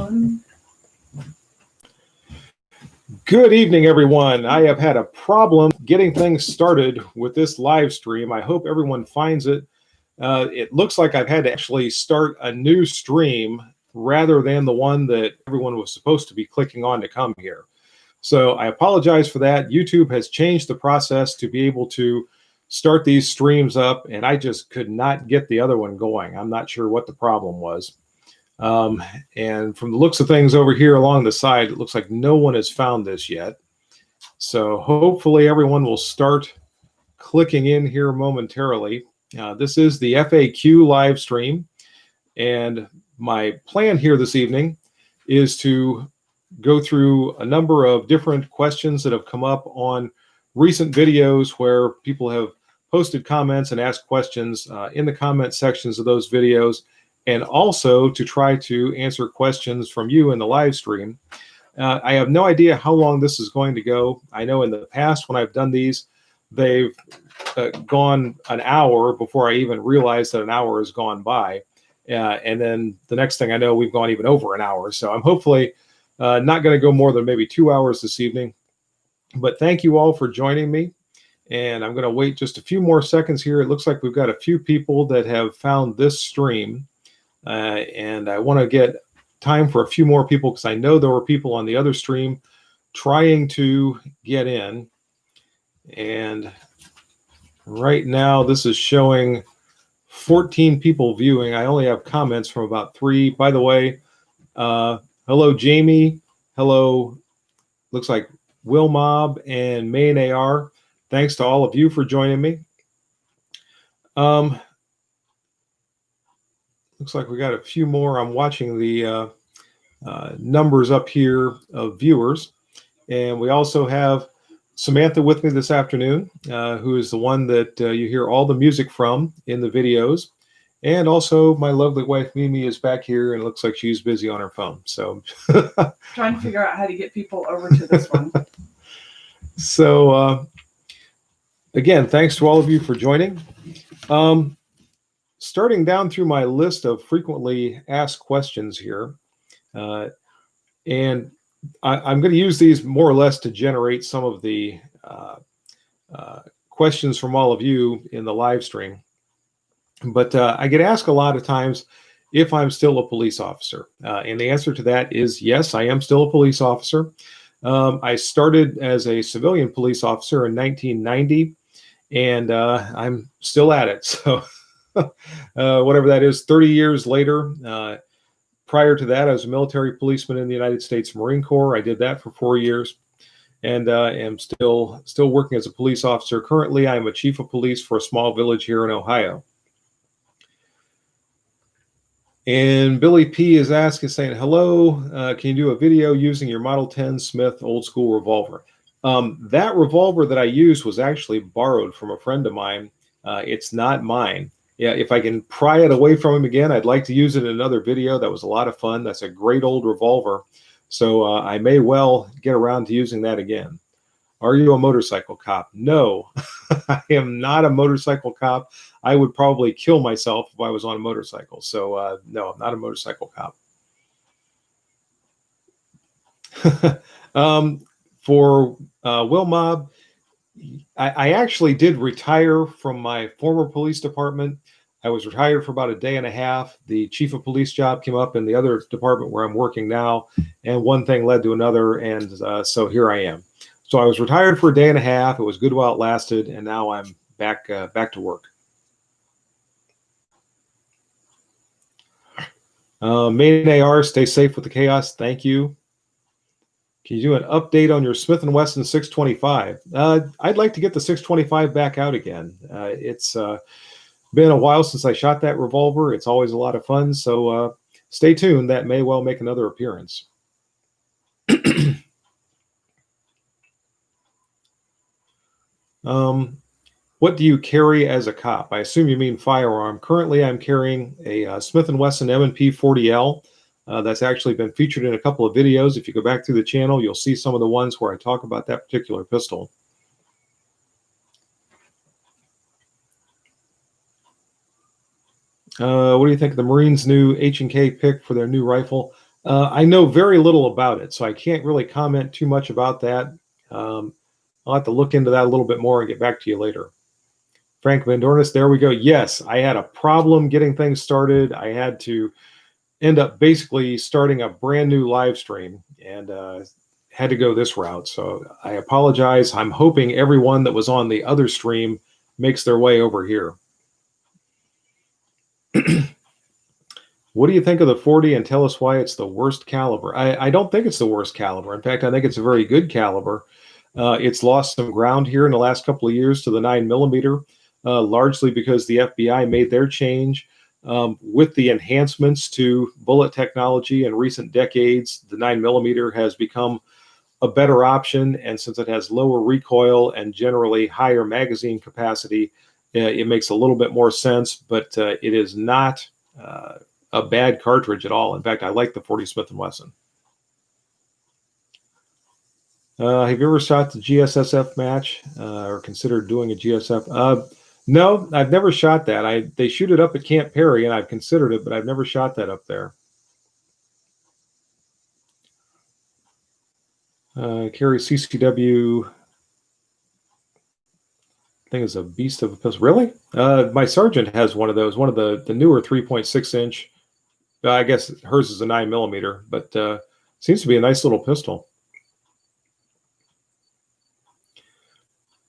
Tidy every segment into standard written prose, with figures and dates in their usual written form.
one. Good evening, everyone. I have had a problem getting things started with this live stream. I hope everyone finds it. It looks like I've had to actually start a new stream rather than the one that everyone was supposed to be clicking on to come here. So I apologize for that. YouTube has changed the process to be able to start these streams up, and I just could not get the other one going. I'm not sure what the problem was. And from the looks of things over here along the side, it looks like no one has found this yet. So hopefully everyone will start clicking in here momentarily. This is the FAQ live stream. And my plan here this evening is to go through a number of different questions that have come up on recent videos where people have posted comments and asked questions in the comment sections of those videos, and also to try to answer questions from you in the live stream. I have no idea how long this is going to go. I know in the past when I've done these, they've gone an hour before I even realized that an hour has gone by. And then the next thing I know, we've gone even over an hour. So I'm hopefully not going to go more than maybe 2 hours this evening. But thank you all for joining me. And I'm going to wait just a few more seconds here. It looks like we've got a few people that have found this stream. And I want to get time for a few more people because I know there were people on the other stream trying to get in. And right now this is showing 14 people viewing. I only have comments from about 3. By the way, hello Jamie, hello, looks like Will Mob and Main AR. Thanks to all of you for joining me. Looks like we got a few more. I'm watching the numbers up here of viewers. And we also have Samantha with me this afternoon, who is the one that you hear all the music from in the videos. And also my lovely wife, Mimi, is back here and it looks like she's busy on her phone. So trying to figure out how to get people over to this one. So again, thanks to all of you for joining. Starting down through my list of frequently asked questions here, and I'm going to use these more or less to generate some of the questions from all of you in the live stream. But I get asked a lot of times if I'm still a police officer. And the answer to that is yes, I am still a police officer. I started as a civilian police officer in 1990, and I'm still at it. So whatever that is, 30 years later. Prior to that, I was a military policeman in the United States Marine Corps. I did that for 4 years, and am still working as a police officer. Currently, I'm a chief of police for a small village here in Ohio. And Billy P is saying, hello, can you do a video using your Model 10 Smith old school revolver? That revolver that I used was actually borrowed from a friend of mine. It's not mine. Yeah, if I can pry it away from him again, I'd like to use it in another video. That was a lot of fun. That's a great old revolver. So I may well get around to using that again. Are you a motorcycle cop? No, I am not a motorcycle cop. I would probably kill myself if I was on a motorcycle. So no, I'm not a motorcycle cop. For Will Mob, I actually did retire from my former police department. I was retired for about a day and a half. The chief of police job came up in the other department where I'm working now, and one thing led to another, and so here I am. So I was retired for a day and a half. It was good while it lasted, and now I'm back to work. Main AR, stay safe with the chaos. Thank you. Can you do an update on your Smith & Wesson 625? I'd like to get the 625 back out again. It's been a while since I shot that revolver. It's always a lot of fun, so stay tuned. That may well make another appearance. What do you carry as a cop? I assume you mean firearm. Currently, I'm carrying a Smith & Wesson M&P 40L. That's actually been featured in a couple of videos. If you go back through the channel, you'll see some of the ones where I talk about that particular pistol. What do you think of the Marines' new H&K pick for their new rifle? I know very little about it, so I can't really comment too much about that. I'll have to look into that a little bit more and get back to you later. Frank Van Dornis, there we go. Yes, I had a problem getting things started. I had to end up basically starting a brand new live stream and had to go this route. So I apologize. I'm hoping everyone that was on the other stream makes their way over here. What do you think of the 40 and tell us why it's the worst caliber? I don't think it's the worst caliber. In fact, I think it's a very good caliber. It's lost some ground here in the last couple of years to the 9mm, largely because the FBI made their change. With the enhancements to bullet technology in recent decades, the 9mm has become a better option. And since it has lower recoil and generally higher magazine capacity, it makes a little bit more sense, but it is not a bad cartridge at all. In fact, I like the 40 Smith & Wesson. Have you ever shot the GSSF match or considered doing a GSF? No, I've never shot that. They shoot it up at Camp Perry, and I've considered it, but I've never shot that up there. Carry CCW. Thing is a beast of a pistol. Really? My sergeant has one of those. One of the newer 3.6-inch. I guess hers is a 9mm, but seems to be a nice little pistol.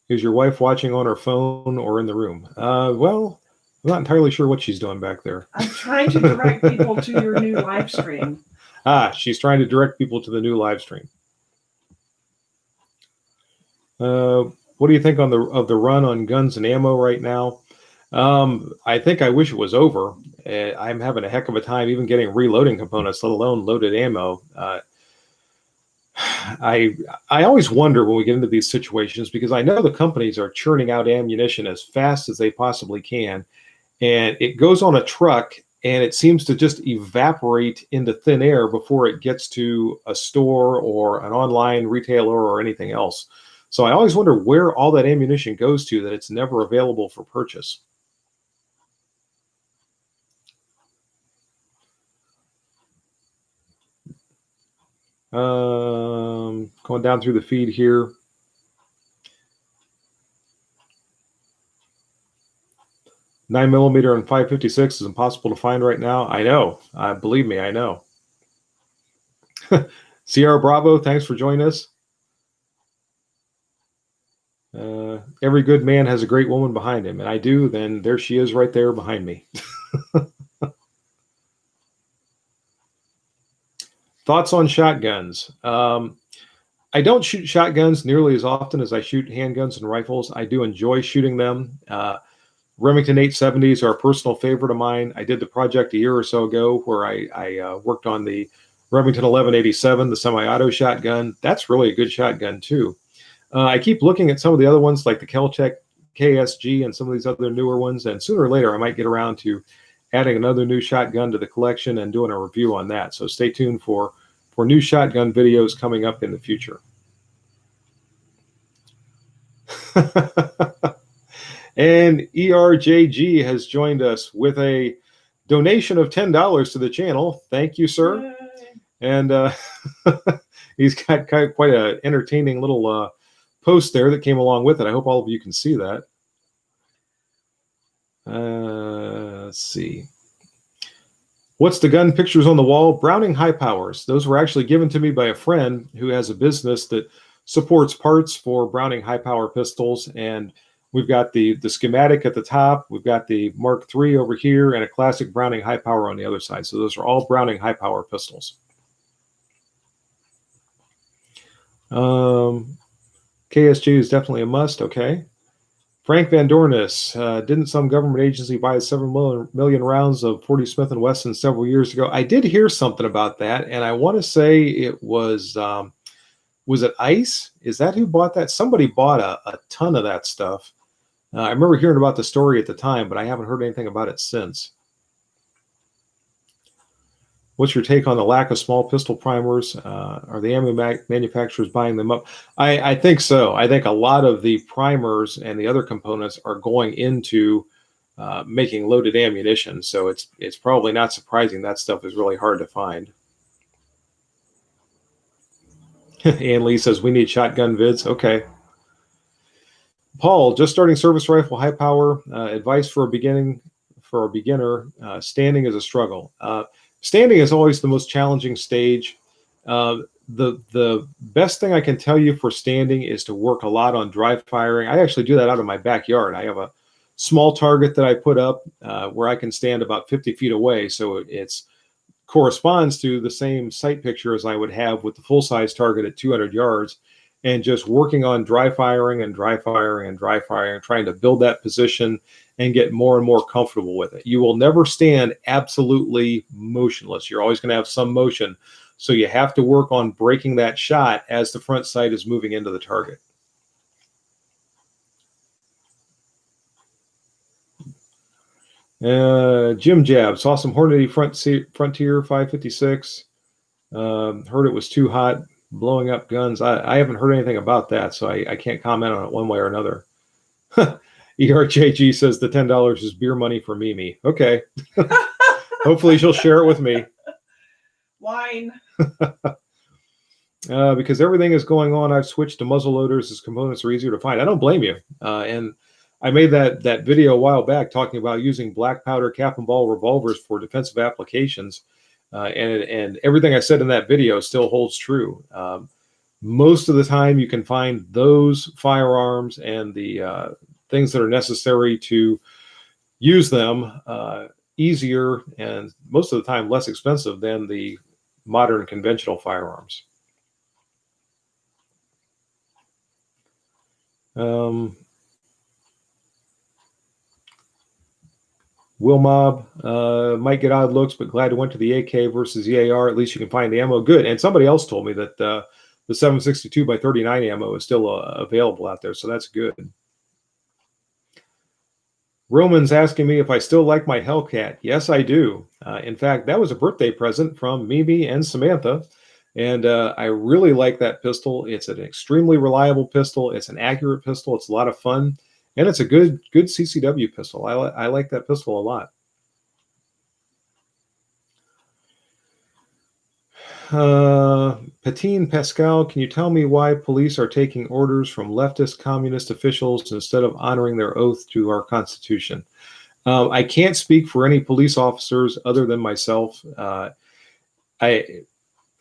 Is your wife watching on her phone or in the room? Well, I'm not entirely sure what she's doing back there. I'm trying to direct people to your new live stream. She's trying to direct people to the new live stream. What do you think of the run on guns and ammo right now? I think I wish it was over. I'm having a heck of a time even getting reloading components, let alone loaded ammo. I always wonder when we get into these situations, because I know the companies are churning out ammunition as fast as they possibly can, and it goes on a truck and it seems to just evaporate into thin air before it gets to a store or an online retailer or anything else. So I always wonder where all that ammunition goes to, that it's never available for purchase. Going down through the feed here. .9mm and 5.56 is impossible to find right now. I know. Believe me, I know. Sierra Bravo, thanks for joining us. Every good man has a great woman behind him, and I do. Then there she is right there behind me. Thoughts on shotguns? I don't shoot shotguns nearly as often as I shoot handguns and rifles. I do enjoy shooting them. Remington 870s are a personal favorite of mine. I did the project a year or so ago where I worked on the Remington 1187, the semi-auto shotgun. That's really a good shotgun too. I keep looking at some of the other ones like the Keltec KSG and some of these other newer ones, and sooner or later I might get around to adding another new shotgun to the collection and doing a review on that. So stay tuned for new shotgun videos coming up in the future. And ERJG has joined us with a donation of $10 to the channel. Thank you, sir. Yay. And he's got quite an entertaining little post there that came along with it. I hope all of you can see that. Let's see. What's the gun pictures on the wall? Browning high powers. Those were actually given to me by a friend who has a business that supports parts for Browning high power pistols. And we've got the schematic at the top. We've got the Mark III over here and a classic Browning high power on the other side. So those are all Browning high power pistols. KSG is definitely a must. Okay. Frank Van Dornis, didn't some government agency buy 7 million rounds of 40 Smith & Wesson several years ago? I did hear something about that, and I want to say it was it ICE? Is that who bought that? Somebody bought a ton of that stuff. I remember hearing about the story at the time, but I haven't heard anything about it since. What's your take on the lack of small pistol primers? Are the ammo manufacturers buying them up? I think so. I think a lot of the primers and the other components are going into making loaded ammunition. So it's probably not surprising that stuff is really hard to find. Ann Lee says, we need shotgun vids. Okay. Paul, just starting service rifle, high power, advice for a beginner, standing is a struggle. Standing is always the most challenging stage. The best thing I can tell you for standing is to work a lot on dry firing. I actually do that out of my backyard. I have a small target that I put up where I can stand about 50 feet away. So it's corresponds to the same sight picture as I would have with the full-size target at 200 yards, and just working on dry firing and dry firing and dry firing, trying to build that position and get more and more comfortable with it. You will never stand absolutely motionless. You're always going to have some motion. So you have to work on breaking that shot as the front sight is moving into the target. Jim Jab saw some Hornady Frontier 556. Heard it was too hot, blowing up guns. I haven't heard anything about that, so I can't comment on it one way or another. ERJG says the $10 is beer money for Mimi. Okay. Hopefully she'll share it with me. Wine. Because everything is going on, I've switched to muzzle loaders as components are easier to find. I don't blame you. And I made that video a while back talking about using black powder cap and ball revolvers for defensive applications. And everything I said in that video still holds true. Most of the time you can find those firearms and the things that are necessary to use them easier and most of the time less expensive than the modern conventional firearms. Will Mob might get odd looks, but glad to went to the AK versus EAR. At least you can find the ammo. Good. And somebody else told me that the 7.62 by 39 ammo is still available out there, so that's good. Roman's asking me if I still like my Hellcat. Yes, I do. In fact, that was a birthday present from Mimi and Samantha, and I really like that pistol. It's an extremely reliable pistol. It's an accurate pistol. It's a lot of fun. And it's a good CCW pistol. I like that pistol a lot. Patine Pascal, can you tell me why police are taking orders from leftist communist officials instead of honoring their oath to our Constitution? I can't speak for any police officers other than myself.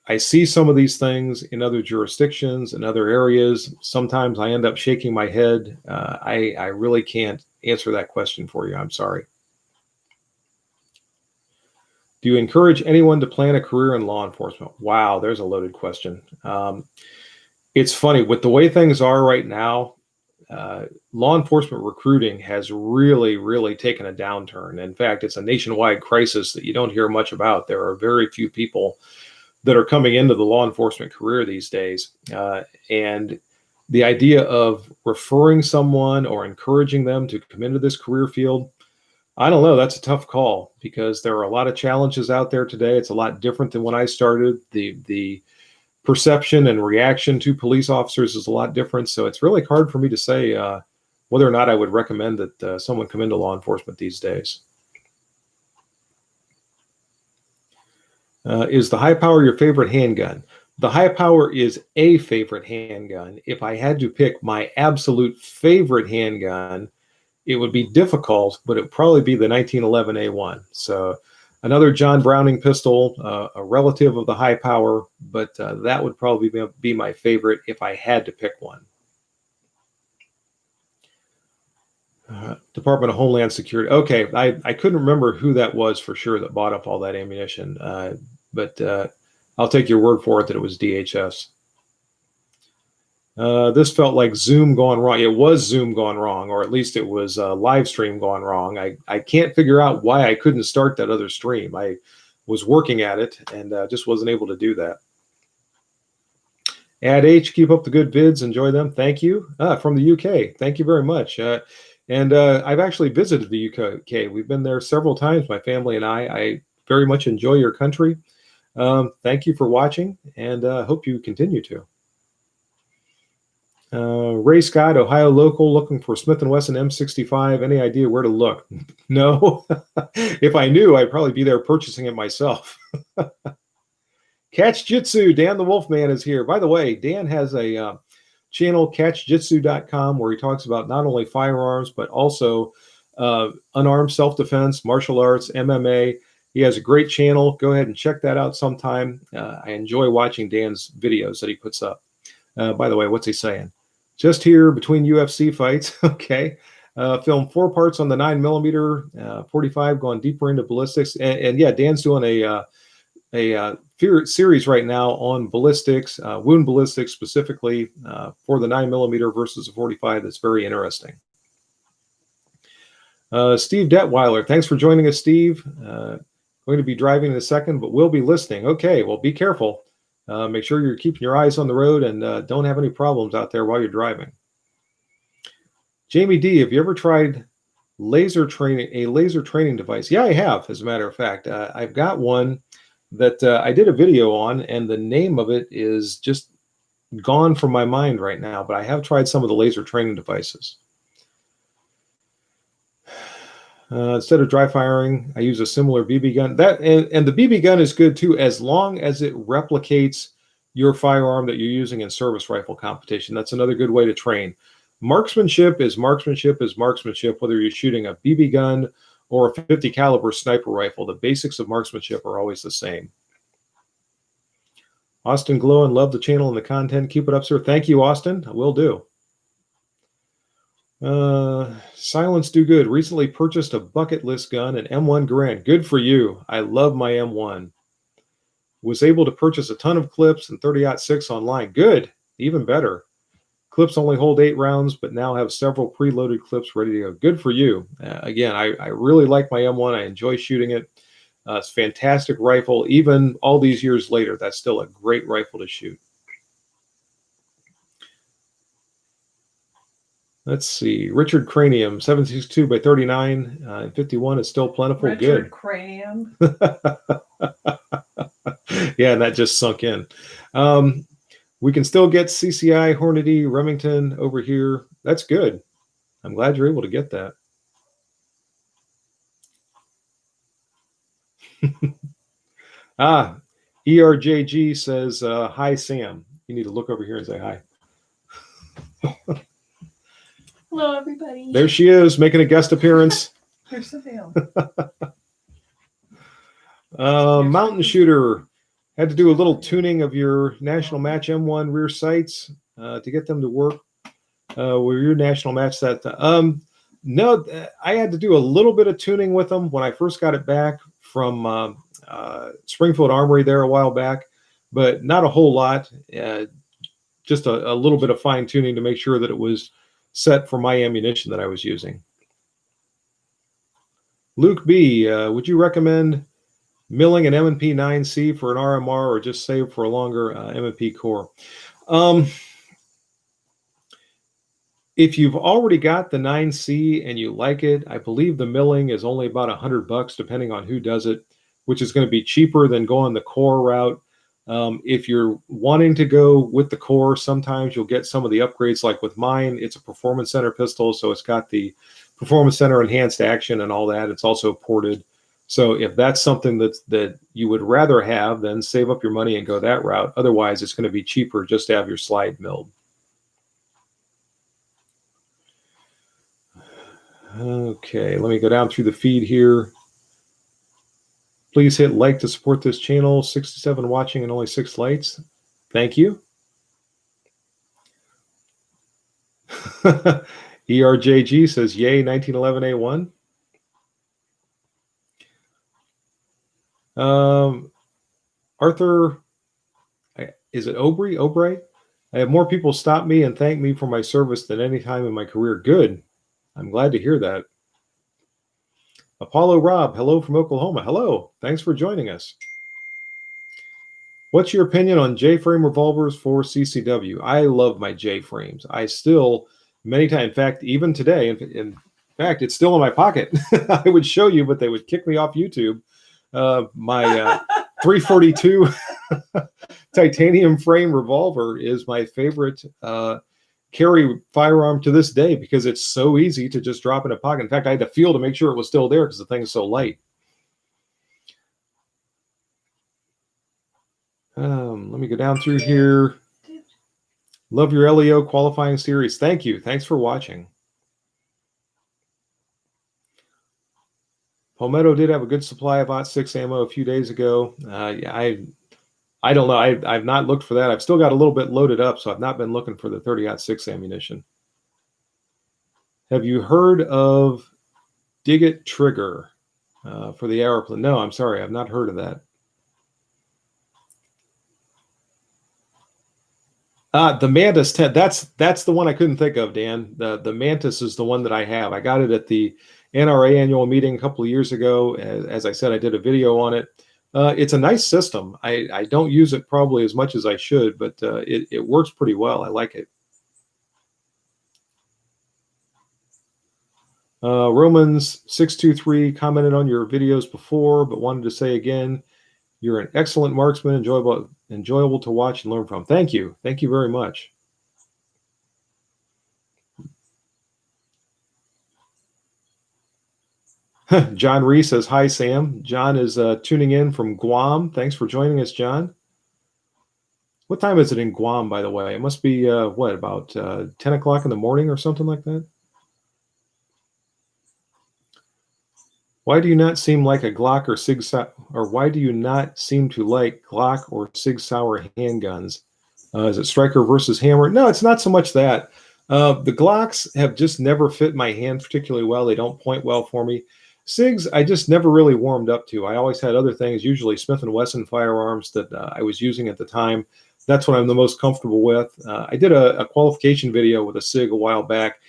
I see some of these things in other jurisdictions and other areas. Sometimes I end up shaking my head. I really can't answer that question for you. I'm sorry. Do you encourage anyone to plan a career in law enforcement? Wow, there's a loaded question. It's funny, with the way things are right now, law enforcement recruiting has really taken a downturn. In fact, it's a nationwide crisis that you don't hear much about. There are very few people that are coming into the law enforcement career these days. And the idea of referring someone or encouraging them to come into this career field, I don't know, that's a tough call because there are a lot of challenges out there today. It's a lot different than when I started. The perception and reaction to police officers is a lot different. So it's really hard for me to say whether or not I would recommend that someone come into law enforcement these days. Is the high power your favorite handgun? The high power is a favorite handgun. If I had to pick my absolute favorite handgun, it would be difficult, but it would probably be the 1911 A1. So another John Browning pistol, a relative of the high power, but that would probably be my favorite if I had to pick one. Department of Homeland Security. Okay, I couldn't remember who that was for sure that bought up all that ammunition, but I'll take your word for it that it was DHS. This felt like Zoom gone wrong. It was Zoom gone wrong, or at least it was Livestream gone wrong. I can't figure out why I couldn't start that other stream. I was working at it and just wasn't able to do that. Ad H, keep up the good vids. Enjoy them. Thank you. From the UK. Thank you very much. And I've actually visited the UK. We've been there several times, my family and I. I very much enjoy your country. Thank you for watching, and hope you continue to. Ray Scott, Ohio local, looking for Smith & Wesson M65. Any idea where to look? No. If I knew, I'd probably be there purchasing it myself. Catch Jitsu, Dan the Wolfman is here. By the way, Dan has a channel, catchjitsu.com, where he talks about not only firearms, but also unarmed self-defense, martial arts, MMA. He has a great channel. Go ahead and check that out sometime. I enjoy watching Dan's videos that he puts up. By the way, what's he saying? Just here between UFC fights. Okay. Filmed 4 parts on the 9mm, 45, going deeper into ballistics. And yeah, Dan's doing a series right now on ballistics, wound ballistics specifically for the 9mm versus the 45. That's very interesting. Steve Detweiler, thanks for joining us, Steve. Going to be driving in a second, but we'll be listening. Okay, well, be careful. Make sure you're keeping your eyes on the road and don't have any problems out there while you're driving. Jamie D, have you ever tried a laser training device? Yeah, I have, as a matter of fact. I've got one that I did a video on, and the name of it is just gone from my mind right now, but I have tried some of the laser training devices. Instead of dry firing, I use a similar BB gun. And the BB gun is good too, as long as it replicates your firearm that you're using in service rifle competition. That's another good way to train. Marksmanship is marksmanship is marksmanship, whether you're shooting a BB gun or a 50 caliber sniper rifle. The basics of marksmanship are always the same. Austin Glowin, love the channel and the content. Keep it up, sir. Thank you, Austin. I will do. Silence do good. Recently purchased a bucket list gun, an M1 Garand. Good for you. I love my M1. Was able to purchase a ton of clips and 30-06 online. Good. Even better. Clips only hold 8 rounds, but now have several preloaded clips ready to go. Good for you. Again, I really like my M1. I enjoy shooting it. It's a fantastic rifle. Even all these years later, that's still a great rifle to shoot. Let's see. Richard Cranium, 762 by 39 and 51 is still plentiful. Richard Good. Cranium. Yeah, and that just sunk in. We can still get CCI, Hornady, Remington over here. That's good. I'm glad you're able to get that. ERJG says, hi, Sam. You need to look over here and say hi. Hello, everybody. There she is, making a guest appearance. Here's the veil. Mountain Shooter. Had to do a little tuning of your National Match M1 rear sights to get them to work. Were your National Match that? No, I had to do a little bit of tuning with them when I first got it back from Springfield Armory there a while back, but not a whole lot. Just a little bit of fine tuning to make sure that it was set for my ammunition that I was using. Luke B, would you recommend milling an M&P 9C for an RMR or just save for a longer M&P core? If you've already got the 9C and you like it, I believe the milling is only about $100 depending on who does it, which is going to be cheaper than going the core route. If you're wanting to go with the core, sometimes you'll get some of the upgrades. Like with mine, it's a Performance Center pistol, so it's got the Performance Center enhanced action and all that. It's also ported. So if that's something that you would rather have, then save up your money and go that route. Otherwise, it's going to be cheaper just to have your slide milled. Okay, let me go down through the feed here. Please hit like to support this channel. 67 watching and only 6 likes. Thank you. ERJG says, yay, 1911A1. Arthur, is it Obrey? I have more people stop me and thank me for my service than any time in my career. Good. I'm glad to hear that. Apollo Rob, hello from Oklahoma. Hello. Thanks for joining us. What's your opinion on J-frame revolvers for CCW? I love my J-frames. I still, many times, in fact, even today, in fact, it's still in my pocket. I would show you, but they would kick me off YouTube. My 342 titanium frame revolver is my favorite carry firearm to this day because it's so easy to just drop in a pocket. In fact, I had to feel to make sure it was still there because the thing is so light. Let me go down through here. Love your LEO qualifying series. Thank you. Thanks for watching. Palmetto did have a good supply of /6 ammo a few days ago. I don't know. I've not looked for that. I've still got a little bit loaded up, so I've not been looking for the 30-06 ammunition. Have you heard of Dig-It Trigger for the airplane? No, I'm sorry. I've not heard of that. The Mantis 10, that's the one I couldn't think of, Dan. The Mantis is the one that I have. I got it at the NRA annual meeting a couple of years ago. As I said, I did a video on it. It's a nice system. I don't use it probably as much as I should, but it works pretty well. I like it. Romans 623 commented on your videos before, but wanted to say again, you're an excellent marksman, enjoyable to watch and learn from. Thank you. Thank you very much. John Reese says, hi, Sam. John is tuning in from Guam. Thanks for joining us, John. What time is it in Guam, by the way? It must be, what, about 10 o'clock in the morning or something like that? Why do you not seem like a Glock or Sig Sauer, or why do you not seem to like Glock or Sig Sauer handguns? Is it striker versus hammer? No, it's not so much that. The Glocks have just never fit my hand particularly well. They don't point well for me. Sigs, I just never really warmed up to. I always had other things, usually Smith & Wesson firearms that I was using at the time. That's what I'm the most comfortable with. I did a qualification video with a Sig a while back,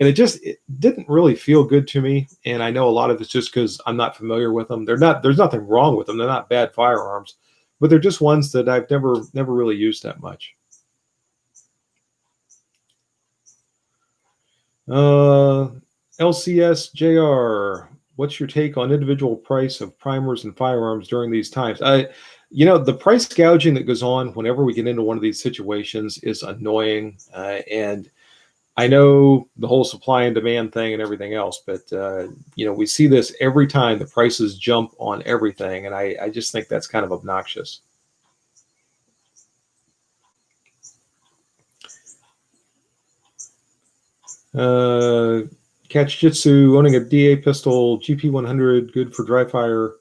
and it didn't really feel good to me. And I know a lot of it's just because I'm not familiar with them. There's nothing wrong with them. They're not bad firearms, but they're just ones that I've never really used that much. LCS JR, what's your take on individual price of primers and firearms during these times? The price gouging that goes on whenever we get into one of these situations is annoying. And I know the whole supply and demand thing and everything else, but we see this every time the prices jump on everything, and I just think that's kind of obnoxious. Catch Jitsu, owning a DA pistol, GP100, good for dry fire.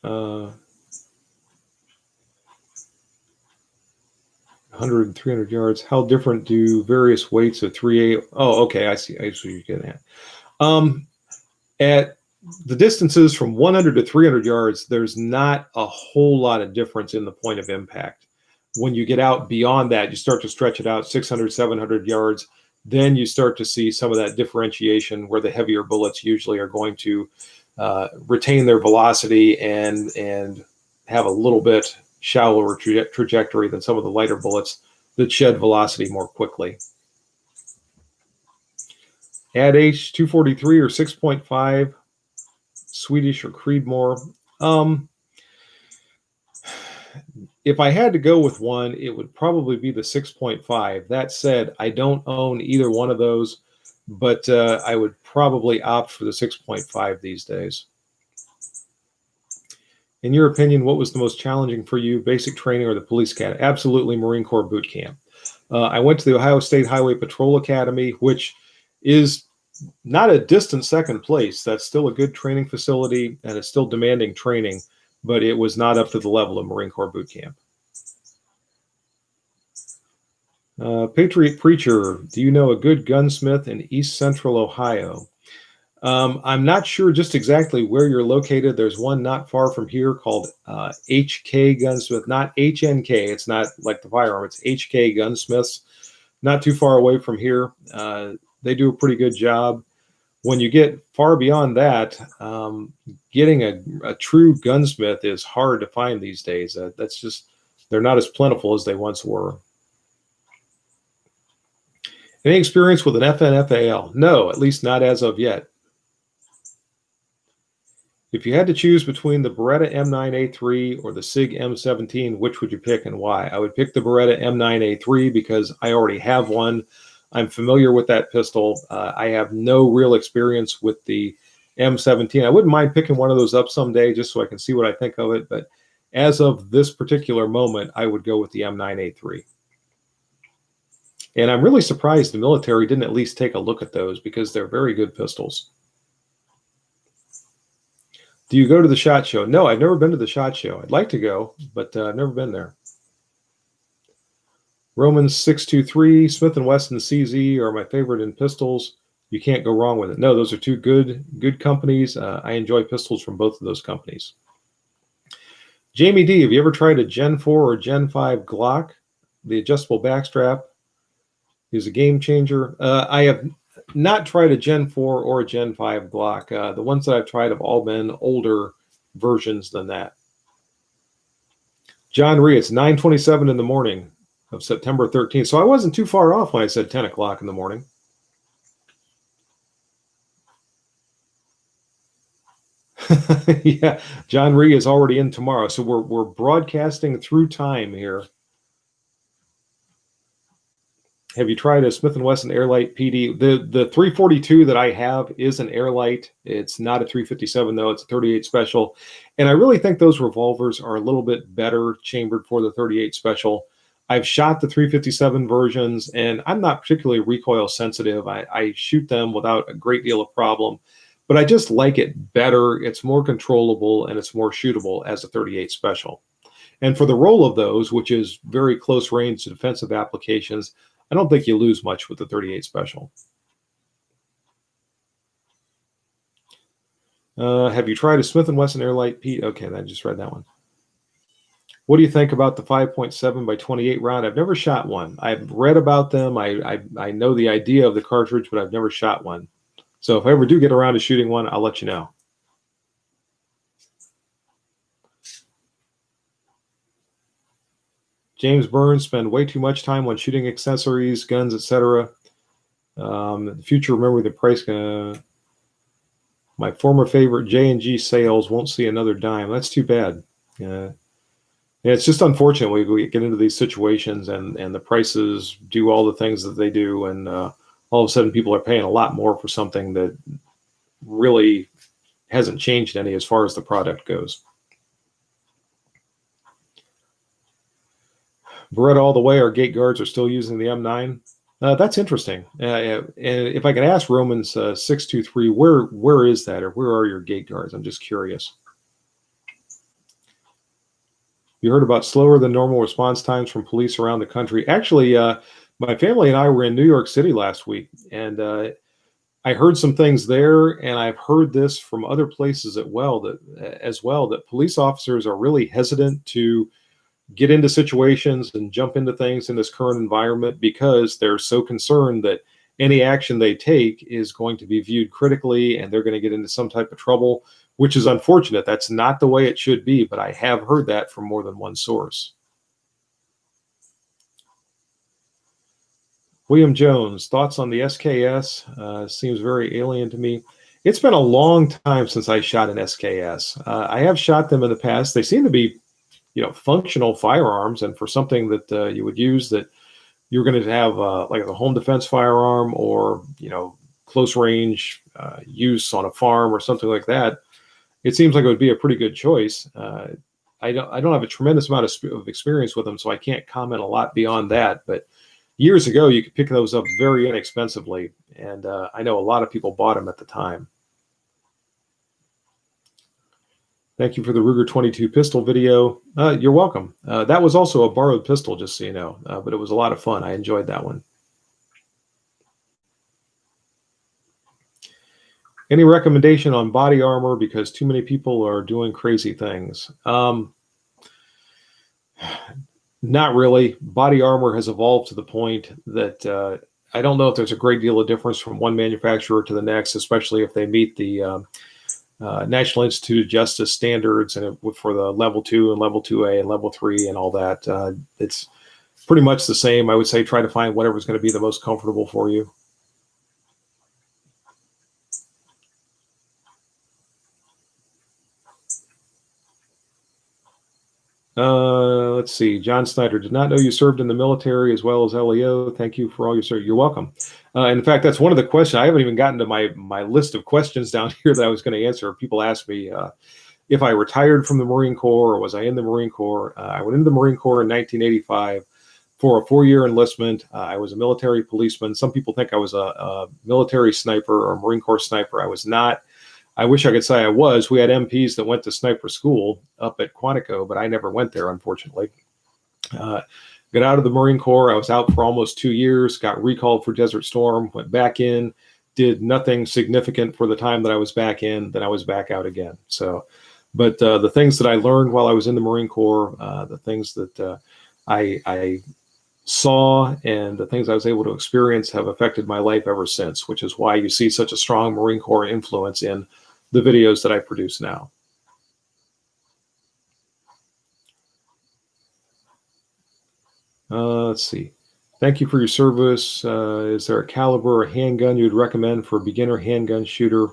100 and 300 yards. How different do various weights of 3A? Oh, okay. I see what you're getting at. At the distances from 100 to 300 yards, there's not a whole lot of difference in the point of impact. When you get out beyond that, you start to stretch it out 600, 700 yards. Then you start to see some of that differentiation where the heavier bullets usually are going to retain their velocity and have a little bit shallower trajectory than some of the lighter bullets that shed velocity more quickly. Add H243 or 6.5, Swedish or Creedmoor. If I had to go with one, it would probably be the 6.5. That said, I don't own either one of those, but I would probably opt for the 6.5 these days. In your opinion, what was the most challenging for you, basic training or the police academy? Absolutely Marine Corps boot camp. I went to the Ohio State Highway Patrol Academy, which is not a distant second place. That's still a good training facility, and it's still demanding training, but it was not up to the level of Marine Corps boot camp. Patriot Preacher, do you know a good gunsmith in East Central Ohio? I'm not sure just exactly where you're located. There's one not far from here called HK Gunsmith, not HNK. It's not like the firearm. It's HK Gunsmiths, not too far away from here. They do a pretty good job. When you get far beyond that, getting a true gunsmith is hard to find these days. That's just, they're not as plentiful as they once were. Any experience with an FNFAL? No, at least not as of yet. If you had to choose between the Beretta M9A3 or the SIG M17, which would you pick and why? I would pick the Beretta M9A3 because I already have one. I'm familiar with that pistol. I have no real experience with the M17. I wouldn't mind picking one of those up someday just so I can see what I think of it. But as of this particular moment, I would go with the M9A3. And I'm really surprised the military didn't at least take a look at those because they're very good pistols. Do you go to the SHOT Show? No, I've never been to the SHOT Show. I'd like to go, but I've never been there. Romans 623, Smith & Wesson CZ are my favorite in pistols. You can't go wrong with it. No, those are two good companies. I enjoy pistols from both of those companies. Jamie D, have you ever tried a Gen 4 or Gen 5 Glock? The adjustable backstrap is a game changer. I have not tried a Gen 4 or a Gen 5 Glock. The ones that I've tried have all been older versions than that. John Ree, it's 9:27 in the morning of September 13th. So I wasn't too far off when I said 10 o'clock in the morning. Yeah, John Ree is already in tomorrow. So we're broadcasting through time here. Have you tried a Smith & Wesson Airlight PD? The 342 that I have is an Airlight. It's not a 357 though. It's a 38 Special. And I really think those revolvers are a little bit better chambered for the 38 Special. I've shot the 357 versions and I'm not particularly recoil sensitive. I shoot them without a great deal of problem, but I just like it better. It's more controllable and it's more shootable as a 38 Special. And for the role of those, which is very close range to defensive applications, I don't think you lose much with the 38 Special. Have you tried a Smith & Wesson Airlight P? Okay, I just read that one. What do you think about the 5.7 by 28 round? I've never shot one. I've read about them. I know the idea of the cartridge, but I've never shot one. So if I ever do get around to shooting one, I'll let you know. James Burns, spend way too much time on shooting accessories, guns, etc. In the future, remember the price. My former favorite J&G sales won't see another dime. That's too bad. Yeah, it's just unfortunate we get into these situations and the prices do all the things that they do, and all of a sudden people are paying a lot more for something that really hasn't changed any as far as the product goes. Beretta all the way, our gate guards are still using the M9. That's interesting. And if I could ask Romans 623, where is that, or where are your gate guards? I'm just curious. You heard about slower than normal response times from police around the country. Actually, my family and I were in New York City last week, and I heard some things there, and I've heard this from other places as well, that police officers are really hesitant to get into situations and jump into things in this current environment because they're so concerned that any action they take is going to be viewed critically and they're going to get into some type of trouble, which is unfortunate. That's not the way it should be, but I have heard that from more than one source. William Jones, thoughts on the SKS? Seems very alien to me. It's been a long time since I shot an SKS. I have shot them in the past. They seem to be functional firearms, and for something that you would use that you're going to have like a home defense firearm or close range use on a farm or something like that, it seems like it would be a pretty good choice. I don't have a tremendous amount of experience with them, so I can't comment a lot beyond that. But years ago, you could pick those up very inexpensively, and I know a lot of people bought them at the time. Thank you for the Ruger 22 pistol video. You're welcome. That was also a borrowed pistol, just so you know, but it was a lot of fun. I enjoyed that one. Any recommendation on body armor because too many people are doing crazy things? Not really. Body armor has evolved to the point that I don't know if there's a great deal of difference from one manufacturer to the next, especially if they meet the National Institute of Justice standards and for the level 2 and level 2A and level 3 and all that. It's pretty much the same. I would say try to find whatever's going to be the most comfortable for you. Let's see. John Snyder, did not know you served in the military as well as LEO. Thank you for all your service. You're welcome. In fact, that's one of the questions. I haven't even gotten to my list of questions down here that I was going to answer. People ask me if I retired from the Marine Corps or was I in the Marine Corps. I went into the Marine Corps in 1985 for a 4-year enlistment. I was a military policeman. Some people think I was a military sniper or a Marine Corps sniper. I was not. I wish I could say I was. We had MPs that went to sniper school up at Quantico, but I never went there, unfortunately. Got out of the Marine Corps. I was out for almost 2 years, got recalled for Desert Storm, went back in, did nothing significant for the time that I was back in, then I was back out again. So, but the things that I learned while I was in the Marine Corps, the things that I saw and the things I was able to experience have affected my life ever since, which is why you see such a strong Marine Corps influence in the videos that I produce now. Let's see. Thank you for your service. Is there a caliber or handgun you'd recommend for a beginner handgun shooter?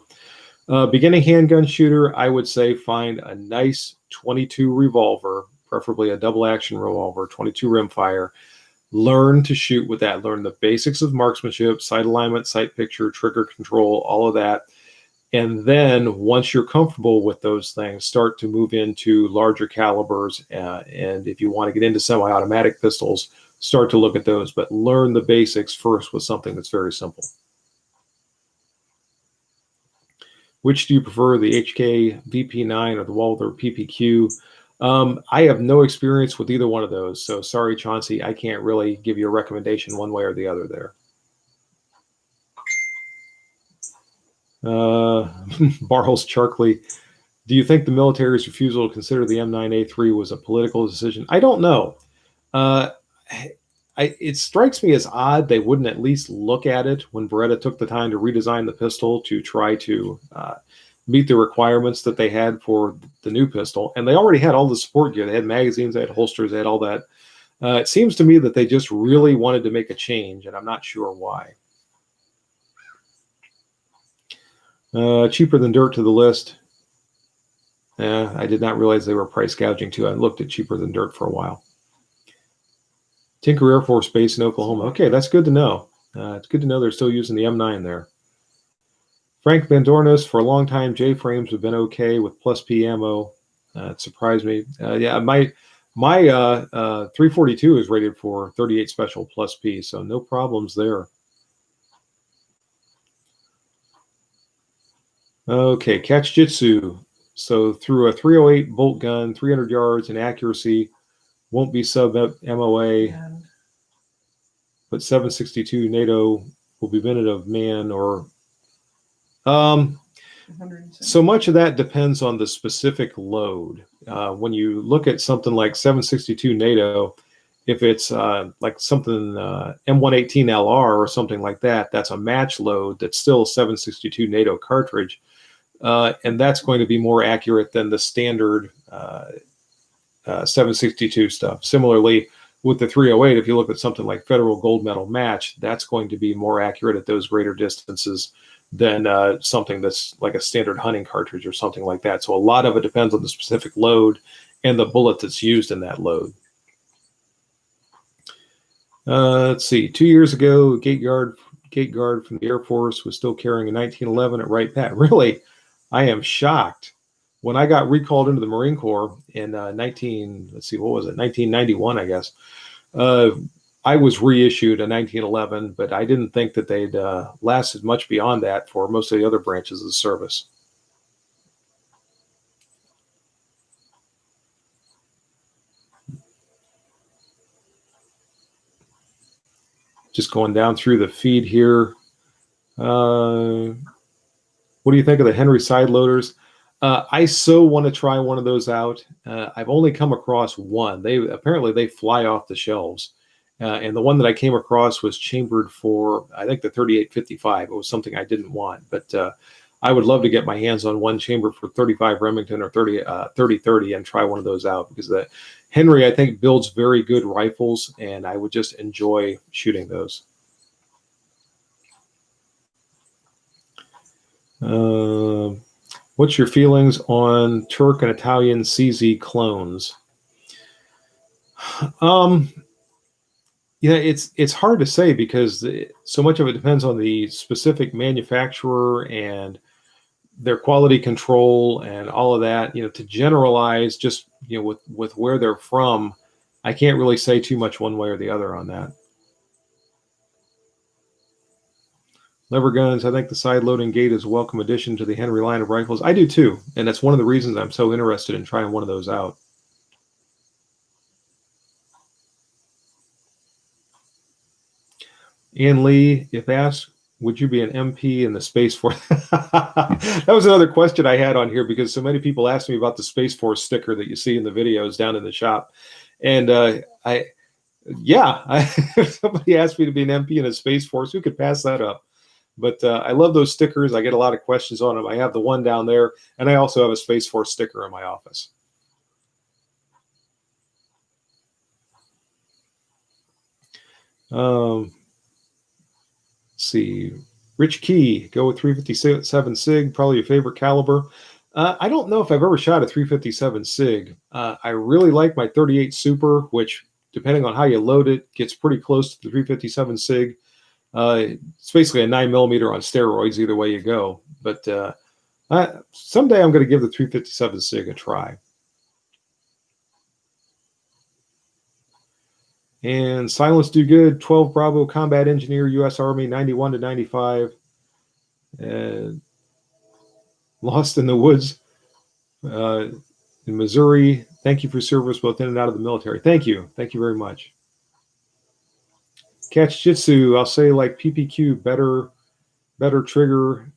Beginning handgun shooter, I would say find a nice 22 revolver, preferably a double action revolver, 22 rimfire. Learn to shoot with that. Learn the basics of marksmanship, sight alignment, sight picture, trigger control, all of that. And then once you're comfortable with those things, start to move into larger calibers. And if you want to get into semi-automatic pistols, start to look at those. But learn the basics first with something that's very simple. Which do you prefer, the HK VP9 or the Walther PPQ? I have no experience with either one of those. So sorry, Chauncey, I can't really give you a recommendation one way or the other there. Barles Charkley, do you think the military's refusal to consider the M9A3 was a political decision? I don't know. It strikes me as odd they wouldn't at least look at it when Beretta took the time to redesign the pistol to try to meet the requirements that they had for the new pistol. And they already had all the support gear. They had magazines, they had holsters, they had all that. It seems to me that they just really wanted to make a change, and I'm not sure why. Cheaper than dirt to the list. I did not realize they were price gouging too. I looked at cheaper than dirt for a while. Tinker Air Force Base in Oklahoma. Okay, that's good to know. It's good to know they're still using the M9 there. Frank Bandornas, for a long time, J-frames have been okay with plus P ammo. It surprised me. Yeah, my 342 is rated for 38 special plus P, so no problems there. Okay, Catch Jitsu. So through a 308 bolt gun, 300 yards in accuracy, won't be sub MOA, but 762 NATO will be minute of man or so much of that depends on the specific load. When you look at something like 762 NATO, if it's like something M118LR or something like that, that's a match load that's still 762 NATO cartridge. And that's going to be more accurate than the standard 762 stuff. Similarly, with the 308, if you look at something like Federal Gold Medal Match, that's going to be more accurate at those greater distances than something that's like a standard hunting cartridge or something like that. So a lot of it depends on the specific load and the bullet that's used in that load. Let's see. 2 years ago, gate guard from the Air Force was still carrying a 1911 at Wright Pat. Really? I am shocked. When I got recalled into the Marine Corps in 1991, I guess, I was reissued a 1911, but I didn't think that they'd lasted much beyond that for most of the other branches of the service. Just going down through the feed here. What do you think of the Henry side loaders? I so want to try one of those out. I've only come across one. Apparently they fly off the shelves. And the one that I came across was chambered for, I think, the 3855. It was something I didn't want, but I would love to get my hands on one chambered for 35 Remington or 30 and try one of those out, because the Henry, I think, builds very good rifles, and I would just enjoy shooting those. What's your feelings on Turk and Italian CZ clones? Um, yeah, it's hard to say because so much of it depends on the specific manufacturer and their quality control and all of that. To generalize just with where they're from, I can't really say too much one way or the other on that. Lever guns, I think the side loading gate is a welcome addition to the Henry line of rifles. I do too, and that's one of the reasons I'm so interested in trying one of those out. Ian Lee, if asked, would you be an MP in the Space Force? That was another question I had on here because so many people asked me about the Space Force sticker that you see in the videos down in the shop. And if somebody asked me to be an MP in a Space Force, who could pass that up? But I love those stickers. I get a lot of questions on them. I have the one down there, and I also have a Space Force sticker in my office. Let's see. Rich Key, go with 357 SIG, probably your favorite caliber. I don't know if I've ever shot a 357 SIG. I really like my 38 Super, which, depending on how you load it, gets pretty close to the 357 SIG. It's basically a 9mm on steroids either way you go. But someday I'm going to give the 357 SIG a try. And Silence Do Good, 12 Bravo Combat Engineer, U.S. Army, 91 to 95. Lost in the Woods in Missouri. Thank you for service both in and out of the military. Thank you. Thank you very much. Catch Jitsu, I'll say like PPQ, better trigger.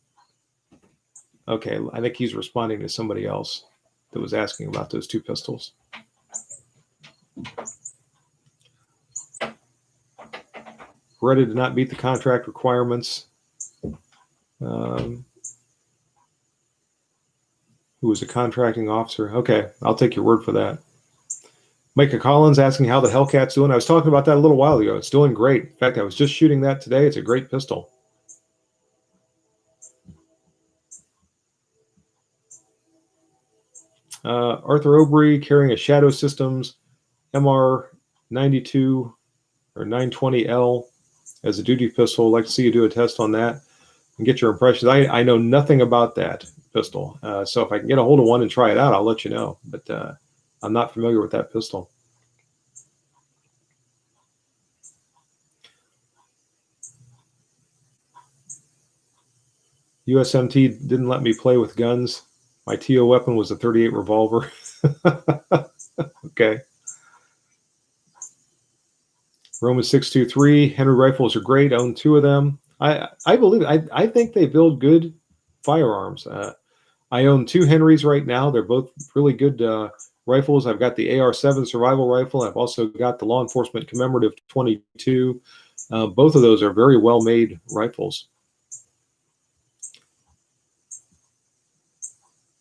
Okay, I think he's responding to somebody else that was asking about those two pistols. Beretta did not meet the contract requirements. Who was a contracting officer? Okay, I'll take your word for that. Micah Collins asking how the Hellcat's doing. I was talking about that a little while ago. It's doing great. In fact, I was just shooting that today. It's a great pistol. Arthur Obrey carrying a Shadow Systems MR92 or 920L as a duty pistol. I'd like to see you do a test on that and get your impressions. I know nothing about that pistol. So if I can get a hold of one and try it out, I'll let you know. But I'm not familiar with that pistol. USMT didn't let me play with guns. My TO weapon was a 38 revolver. Okay. Roman 623, Henry rifles are great. I own 2 of them. I believe I think they build good firearms. I own 2 Henrys right now. They're both really good rifles. I've got the AR-7 survival rifle. I've also got the law enforcement commemorative 22. Both of those are very well made rifles.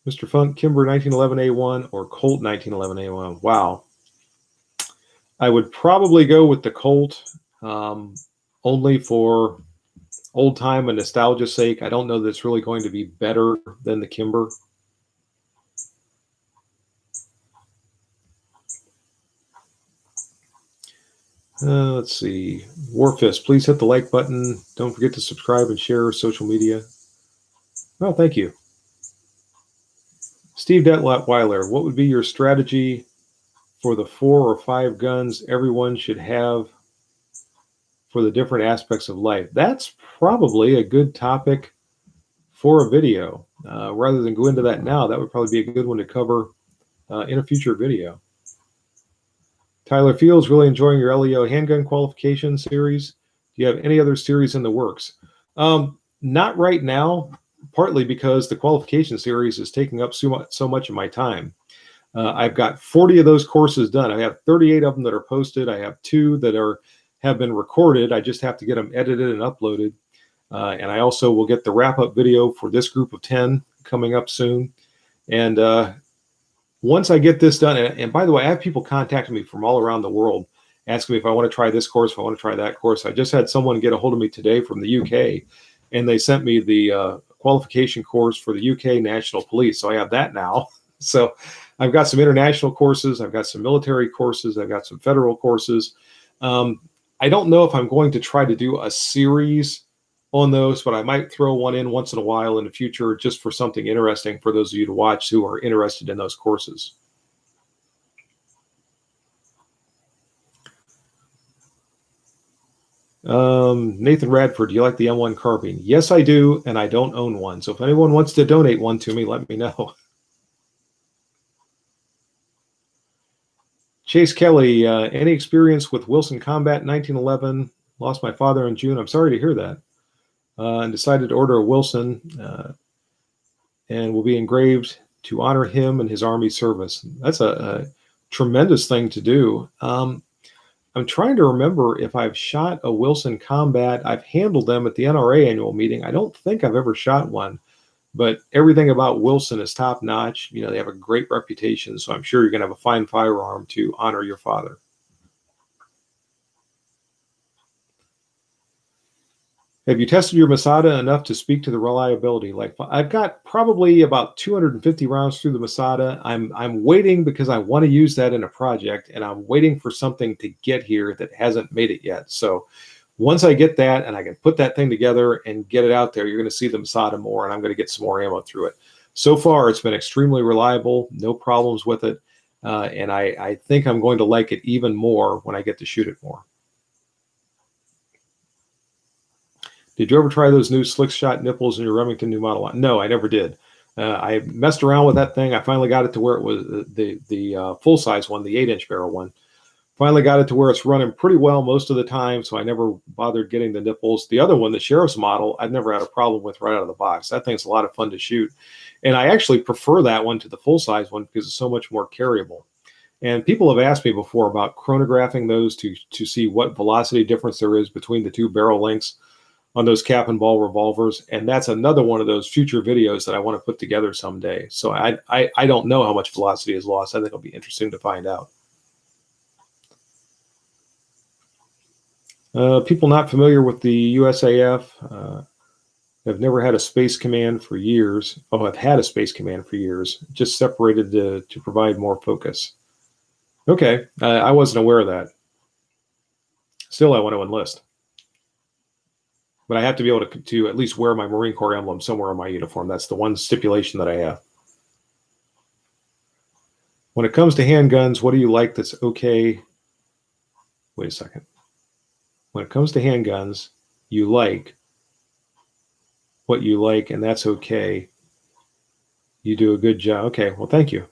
Mr. Funk, Kimber 1911A1 or Colt 1911A1. Wow. I would probably go with the Colt only for old time and nostalgia's sake. I don't know that it's really going to be better than the Kimber. Let's see. Warfist, please hit the like button. Don't forget to subscribe and share social media. Oh, thank you. Steve Detweiler, what would be your strategy for the 4 or 5 guns everyone should have for the different aspects of life? That's probably a good topic for a video. Rather than go into that now, that would probably be a good one to cover in a future video. Tyler Fields, really enjoying your LEO handgun qualification series. Do you have any other series in the works? Not right now, partly because the qualification series is taking up so much of my time. I've got 40 of those courses done. I have 38 of them that are posted. I have 2 that have been recorded. I just have to get them edited and uploaded. And I also will get the wrap-up video for this group of 10 coming up soon. And once I get this done, and by the way, I have people contacting me from all around the world asking me if I want to try this course, if I want to try that course. I just had someone get a hold of me today from the UK, and they sent me the qualification course for the UK National Police. So I have that now. So I've got some international courses. I've got some military courses. I've got some federal courses. I don't know if I'm going to try to do a series on those, but I might throw one in once in a while in the future just for something interesting for those of you to watch who are interested in those courses. Nathan Radford, do you like the M1 carbine? Yes, I do, and I don't own one. So if anyone wants to donate one to me, let me know. Chase Kelly, any experience with Wilson Combat 1911? Lost my father in June. I'm sorry to hear that. And decided to order a Wilson and will be engraved to honor him and his Army service. That's a tremendous thing to do. I'm trying to remember if I've shot a Wilson Combat. I've handled them at the NRA annual meeting. I don't think I've ever shot one, but everything about Wilson is top notch. You know, they have a great reputation, so I'm sure you're going to have a fine firearm to honor your father. Have you tested your Masada enough to speak to the reliability? Like, I've got probably about 250 rounds through the Masada. I'm waiting because I want to use that in a project, and I'm waiting for something to get here that hasn't made it yet. So once I get that and I can put that thing together and get it out there, you're going to see the Masada more, and I'm going to get some more ammo through it. So far, it's been extremely reliable, no problems with it, and I think I'm going to like it even more when I get to shoot it more. Did you ever try those new slick shot nipples in your Remington new model? No, I never did. I messed around with that thing. I finally got it to where it was the full size one, the 8-inch barrel one. Finally got it to where it's running pretty well most of the time, so I never bothered getting the nipples. The other one, the Sheriff's model, I've never had a problem with right out of the box. That thing's a lot of fun to shoot. And I actually prefer that one to the full size one because it's so much more carryable. And people have asked me before about chronographing those to see what velocity difference there is between the two barrel lengths on those cap and ball revolvers, and that's another one of those future videos that I want to put together someday. So I don't know how much velocity is lost. I think it'll be interesting to find out. People not familiar with the USAF have never had a space command for years. Oh, I've had a space command for years, just separated to provide more focus. Okay, I wasn't aware of that. Still, I want to enlist. But I have to be able to at least wear my Marine Corps emblem somewhere on my uniform. That's the one stipulation that I have. When it comes to handguns, what do you like that's okay? Wait a second. When it comes to handguns, you like what you like, and that's okay. You do a good job. Okay, well, thank you.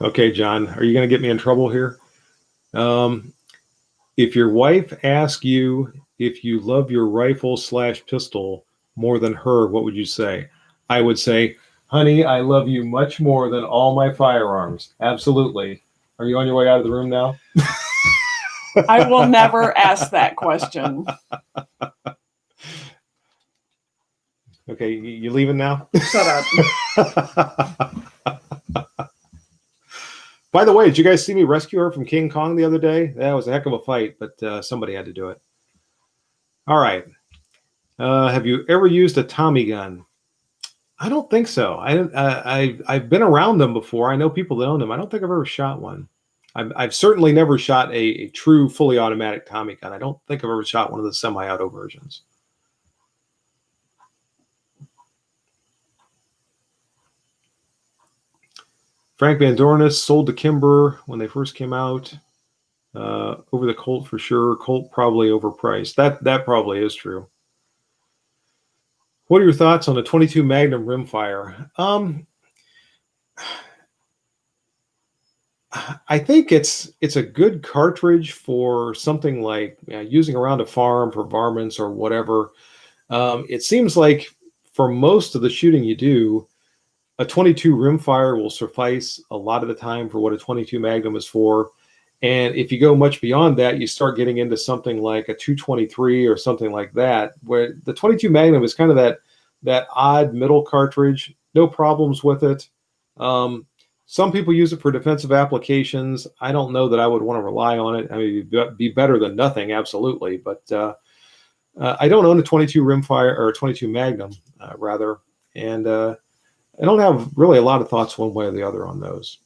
Okay, John, are you going to get me in trouble here? If your wife asks you if you love your rifle / pistol more than her, what would you say? I would say, honey, I love you much more than all my firearms. Absolutely. Are you on your way out of the room now? I will never ask that question. Okay, you leaving now? Shut up. By the way, did you guys see me rescue her from King Kong the other day? That was a heck of a fight, but somebody had to do it. All right. Have you ever used a Tommy gun? I don't think so. I've been around them before. I know people that own them. I don't think I've ever shot one. I've certainly never shot a true fully automatic Tommy gun. I don't think I've ever shot one of the semi-auto versions. Frank Van Dornis sold to Kimber when they first came out. Over the Colt for sure. Colt probably overpriced. That probably is true. What are your thoughts on the 22 Magnum rimfire? I think it's a good cartridge for something like using around a farm for varmints or whatever. It seems like for most of the shooting you do, a 22 rimfire will suffice a lot of the time for what a 22 Magnum is for. And if you go much beyond that, you start getting into something like a 223 or something like that, where the 22 Magnum is kind of that odd middle cartridge. No problems with it. Some people use it for defensive applications. I don't know that I would want to rely on it. I mean, it'd be better than nothing, absolutely. But I don't own a 22 rimfire or a 22 Magnum, rather, and I don't have really a lot of thoughts one way or the other on those.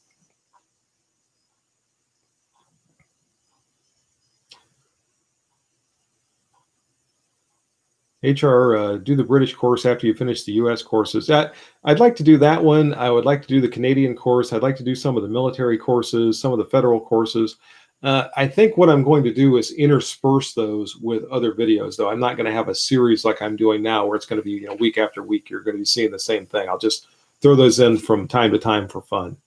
HR, do the British course after you finish the US courses. I'd like to do that one. I would like to do the Canadian course. I'd like to do some of the military courses, some of the federal courses. I think what I'm going to do is intersperse those with other videos, though. I'm not going to have a series like I'm doing now where it's going to be, week after week, you're going to be seeing the same thing. I'll just throw those in from time to time for fun.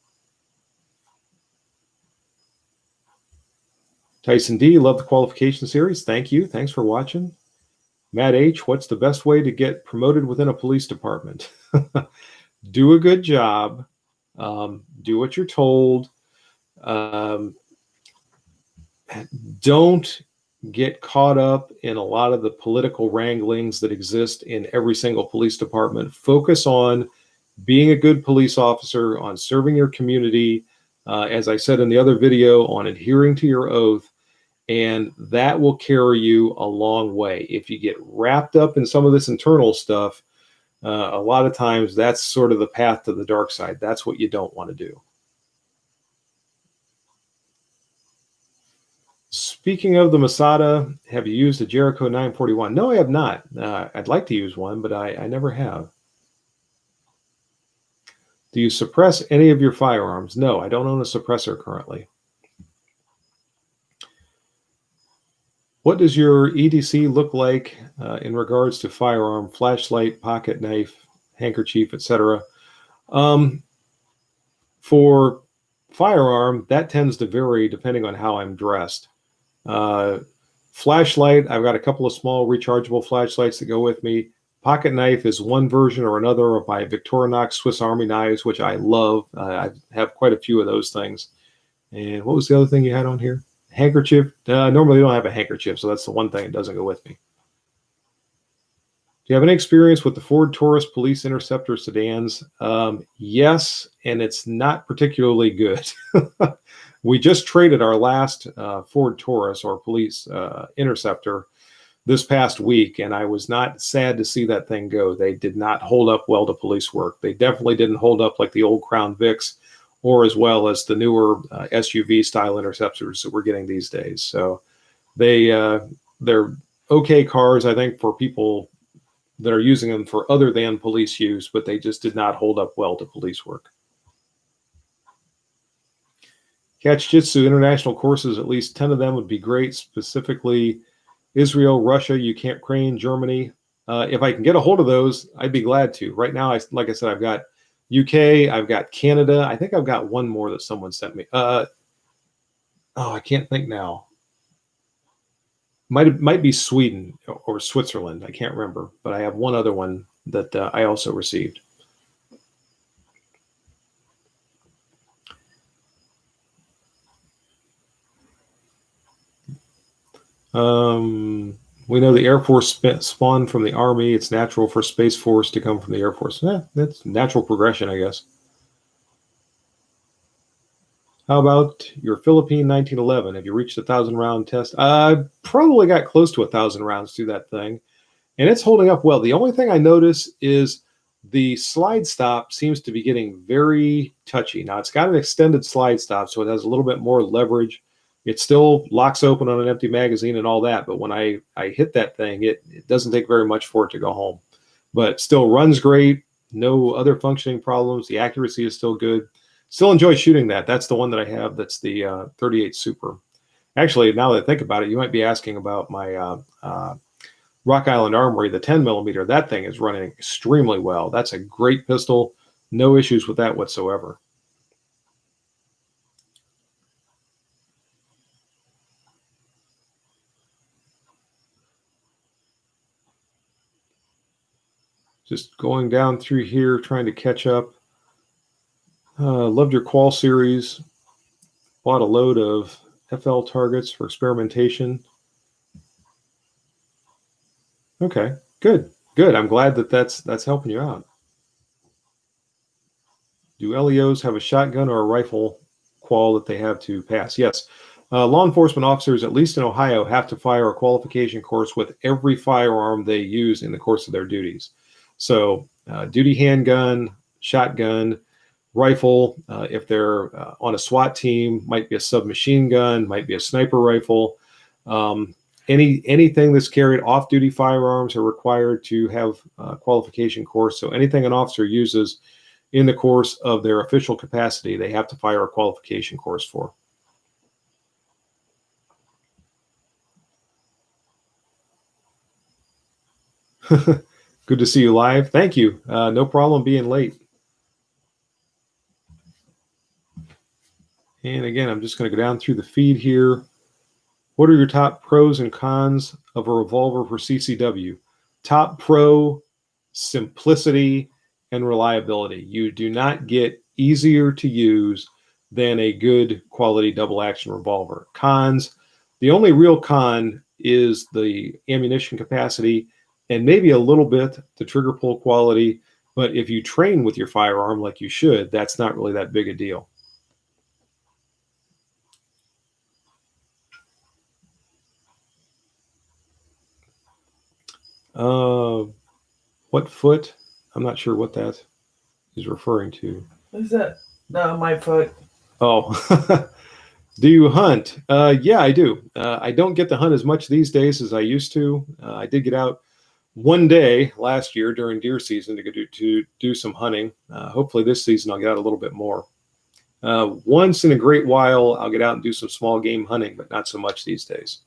Tyson D, love the qualification series. Thank you. Thanks for watching. Matt H, what's the best way to get promoted within a police department? Do a good job. Do what you're told. Don't get caught up in a lot of the political wranglings that exist in every single police department. Focus on being a good police officer, on serving your community, as I said in the other video, on adhering to your oath, and that will carry you a long way. If you get wrapped up in some of this internal stuff, a lot of times that's sort of the path to the dark side. That's what you don't want to do. Speaking of the Masada, have you used a Jericho 941? No, I have not. I'd like to use one, but I never have. Do you suppress any of your firearms? No, I don't own a suppressor currently. What does your EDC look like in regards to firearm, flashlight, pocket knife, handkerchief, etc.? For firearm, that tends to vary depending on how I'm dressed. Flashlight, I've got a couple of small rechargeable flashlights that go with me. Pocket knife is one version or another of my Victorinox Swiss Army knives, which I love. I have quite a few of those things. And what was the other thing you had on here? Handkerchief. Normally I don't have a handkerchief, so that's the one thing that doesn't go with me. Do you have any experience with the Ford Taurus Police Interceptor sedans? Yes, and it's not particularly good. We just traded our last Ford Taurus or Police Interceptor this past week, and I was not sad to see that thing go. They did not hold up well to police work. They definitely didn't hold up like the old Crown Vics, or as well as the newer SUV style interceptors that we're getting these days. So they're okay cars, I think, for people that are using them for other than police use, but they just did not hold up well to police work. Catch Jitsu international courses, at least 10 of them would be great, specifically Israel, Russia, Ukraine, Germany. If I can get a hold of those, I'd be glad to. Right now, like I said, I've got UK, I've got Canada. I think I've got one more that someone sent me. I can't think now. Might be Sweden or Switzerland. I can't remember, but I have one other one that I also received. We know the Air Force spawned from the Army. It's natural for Space Force to come from the Air Force. That's natural progression, I guess. How about your Philippine 1911? Have you reached 1,000 round test? I probably got close to 1,000 rounds through that thing, and it's holding up well. The only thing I notice is the slide stop seems to be getting very touchy. Now, it's got an extended slide stop, so it has a little bit more leverage. It still locks open on an empty magazine and all that, but when I hit that thing, it doesn't take very much for it to go home. But still runs great, no other functioning problems. The accuracy is still good. Still enjoy shooting that. That's the one that I have. That's the 38 Super. Actually, now that I think about it, you might be asking about my Rock Island Armory, the 10 millimeter. That thing is running extremely well. That's a great pistol. No issues with that whatsoever. Just going down through here, trying to catch up. Loved your Qual series. Bought a load of FL targets for experimentation. Okay, good. I'm glad that that's helping you out. Do LEOs have a shotgun or a rifle qual that they have to pass? Yes. Law enforcement officers, at least in Ohio, have to fire a qualification course with every firearm they use in the course of their duties. So duty handgun, shotgun, rifle, if they're on a SWAT team, might be a submachine gun, might be a sniper rifle. Anything that's carried off-duty firearms are required to have a qualification course. So anything an officer uses in the course of their official capacity, they have to fire a qualification course for. Good to see you live. Thank you. No problem being late. And again, I'm just going to go down through the feed here. What are your top pros and cons of a revolver for CCW? Top pro, simplicity and reliability. You do not get easier to use than a good quality double action revolver. Cons, the only real con is the ammunition capacity and maybe a little bit the trigger pull quality. But if you train with your firearm like you should, that's not really that big a deal. What foot? I'm not sure what that is referring to. Is that my foot? Oh, do you hunt? Yeah, I do. I don't get to hunt as much these days as I used to. I did get out one day last year during deer season to do some hunting. Hopefully this season I'll get out a little bit more. Once in a great while, I'll get out and do some small game hunting, but not so much these days.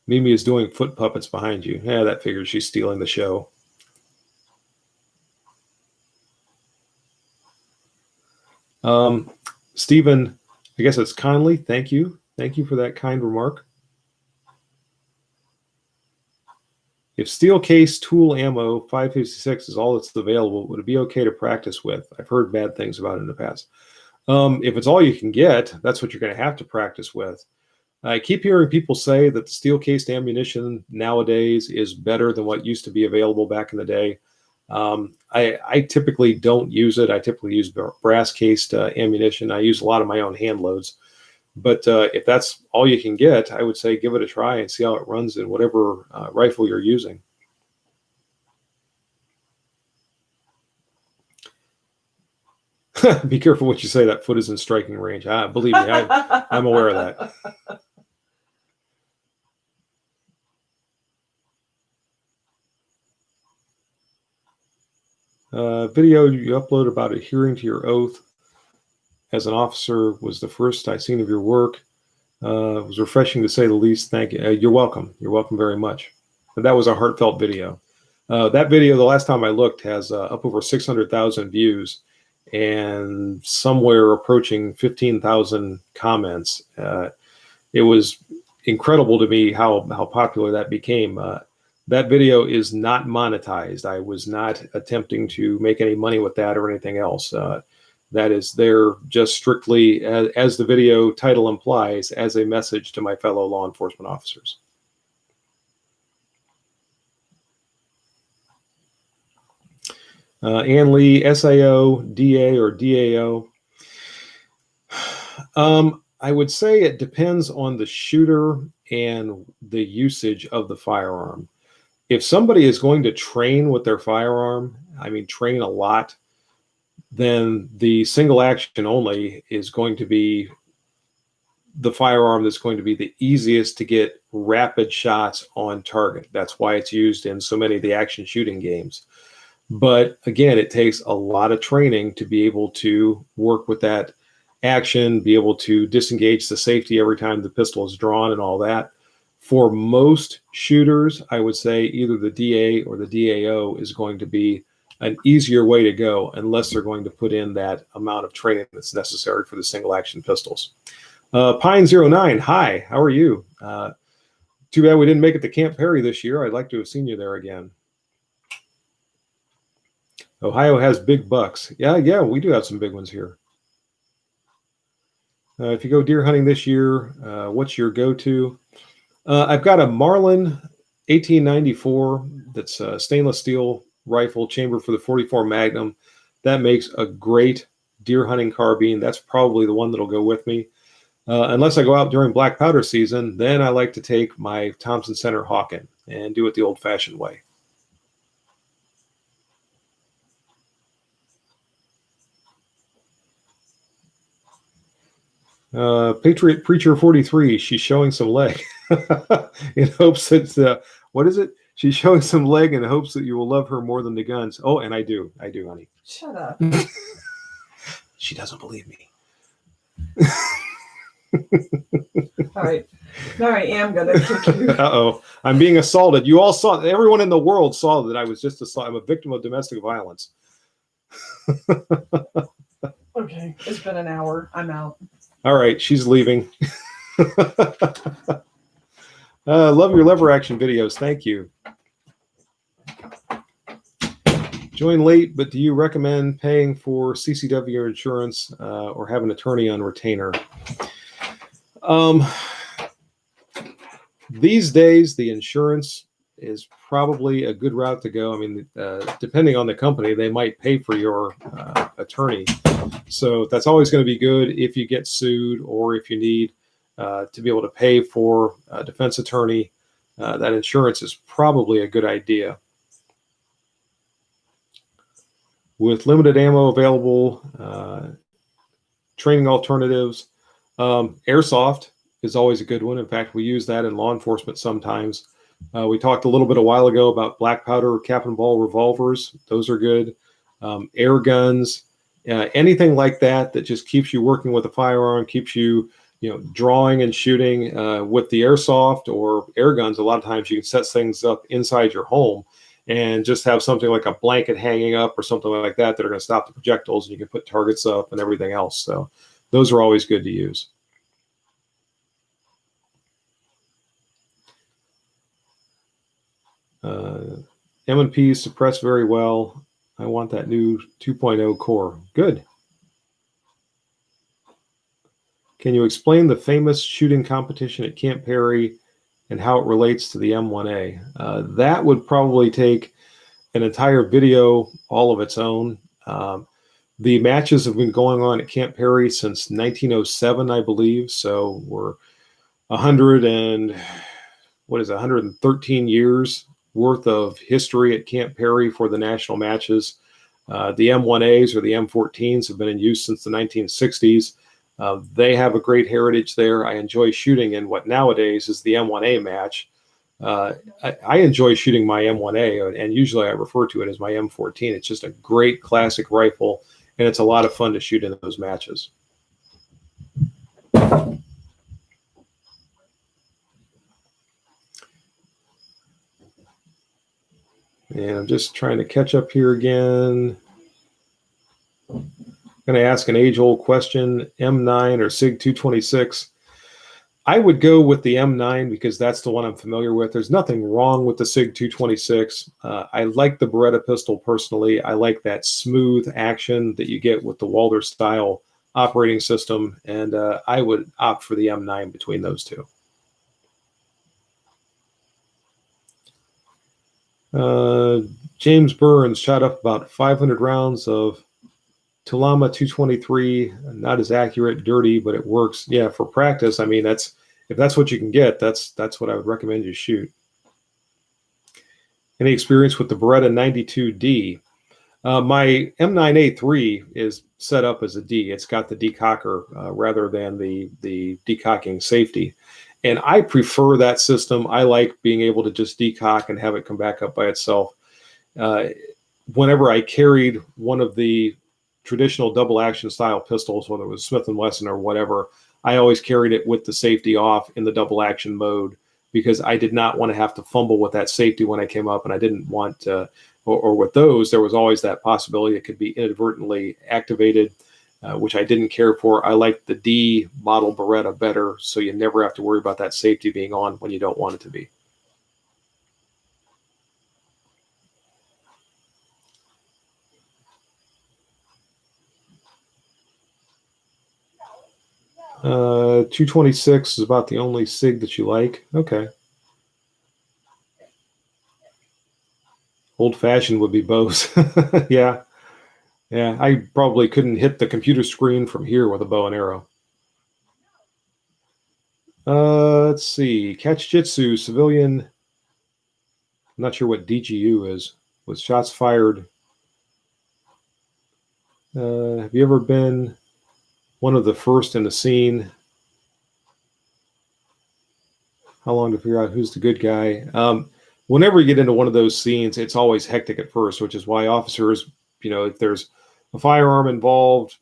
Mimi is doing foot puppets behind you. Yeah, that figures she's stealing the show. Stephen, I guess it's Conley. Thank you. Thank you for that kind remark. If steel case tool ammo 556 is all that's available, would it be okay to practice with? I've heard bad things about it in the past. If it's all you can get, that's what you're going to have to practice with. I keep hearing people say that the steel cased ammunition nowadays is better than what used to be available back in the day. I typically don't use it. I typically use brass cased ammunition. I use a lot of my own hand loads. But if that's all you can get, I would say give it a try and see how it runs in whatever rifle you're using. Be careful what you say. That foot is in striking range. Believe me, I'm aware of that. Video you upload about adhering to your oath as an officer was the first I seen of your work. It was refreshing to say the least. Thank you. You're welcome. You're welcome very much. But that was a heartfelt video. That video, the last time I looked, has up over 600,000 views and somewhere approaching 15,000 comments. It was incredible to me how popular that became. That video is not monetized. I was not attempting to make any money with that or anything else. That is there just strictly, as the video title implies, as a message to my fellow law enforcement officers. Ann Lee, SAO, DA, or DAO. I would say it depends on the shooter and the usage of the firearm. If somebody is going to train with their firearm, I mean, train a lot, then the single action only is going to be the firearm that's going to be the easiest to get rapid shots on target. That's why it's used in so many of the action shooting games. But again, it takes a lot of training to be able to work with that action, be able to disengage the safety every time the pistol is drawn and all that. For most shooters, I would say either the DA or the DAO is going to be an easier way to go unless they're going to put in that amount of training that's necessary for the single action pistols. Pine09, hi, how are you? Too bad we didn't make it to Camp Perry this year. I'd like to have seen you there again. Ohio has big bucks. Yeah, we do have some big ones here. If you go deer hunting this year, what's your go-to? I've got a Marlin 1894 that's a stainless steel rifle chamber for the 44 Magnum. That makes a great deer hunting carbine. That's probably the one that'll go with me. Unless I go out during black powder season, then I like to take my Thompson Center Hawken and do it the old-fashioned way. Patriot Preacher 43, she's showing some leg in hopes that, what is it? She's showing some leg in hopes that you will love her more than the guns. Oh, and I do, honey. Shut up. She doesn't believe me. All right. Now I am going to kick you. Uh-oh. I'm being assaulted. You all saw, everyone in the world saw that I was just assaulted. I'm a victim of domestic violence. Okay. It's been an hour. I'm out. All right. She's leaving. Love your lever action videos. Thank you. Join late, but do you recommend paying for CCW insurance or have an attorney on retainer? These days, the insurance is probably a good route to go. I mean, depending on the company, they might pay for your attorney. So that's always going to be good if you get sued or if you need to be able to pay for a defense attorney. That insurance is probably a good idea. With limited ammo available, training alternatives, airsoft is always a good one. In fact, we use that in law enforcement sometimes. We talked a little bit a while ago about black powder cap and ball revolvers. Those are good. Air guns, anything like that that just keeps you working with a firearm, keeps you, drawing and shooting with the airsoft or air guns. A lot of times you can set things up inside your home and just have something like a blanket hanging up or something like that that are going to stop the projectiles, and you can put targets up and everything else. So those are always good to use. M&P suppress very well. I want that new 2.0 core. Good. Can you explain the famous shooting competition at Camp Perry and how it relates to the M1A? That would probably take an entire video all of its own. The matches have been going on at Camp Perry since 1907, I believe. So we're 113 years worth of history at Camp Perry for the national matches. The M1As or the M14s have been in use since the 1960s. They have a great heritage there. I enjoy shooting in what nowadays is the M1A match. I enjoy shooting my M1A, and usually I refer to it as my M14. It's just a great classic rifle, and it's a lot of fun to shoot in those matches. And I'm just trying to catch up here again. I'm going to ask an age-old question, M9 or SIG 226. I would go with the M9 because that's the one I'm familiar with. There's nothing wrong with the SIG 226. I like the Beretta pistol personally. I like that smooth action that you get with the Walther style operating system, and I would opt for the M9 between those two. James Burns shot up about 500 rounds of Tulama 223. Not as accurate, dirty, but it works. Yeah, for practice. I mean, if that's what you can get, that's what I would recommend you shoot. Any experience with the Beretta 92D? My M9A3 is set up as a D. It's got the decocker rather than the decocking safety. And I prefer that system. I like being able to just decock and have it come back up by itself. Whenever I carried one of the traditional double action style pistols, whether it was Smith & Wesson or whatever, I always carried it with the safety off in the double action mode because I did not want to have to fumble with that safety when I came up, and I didn't want or with those, there was always that possibility it could be inadvertently activated, which I didn't care for. I like the D model Beretta better, so you never have to worry about that safety being on when you don't want it to be. Uh, 226 is about the only SIG that you like. Okay. Old fashioned would be both. Yeah. Yeah, I probably couldn't hit the computer screen from here with a bow and arrow. Let's see. Catch Jitsu, civilian. I'm not sure what DGU is. With shots fired. Have you ever been one of the first in the scene? How long to figure out who's the good guy? Whenever you get into one of those scenes, it's always hectic at first, which is why officers, if there's a firearm involved,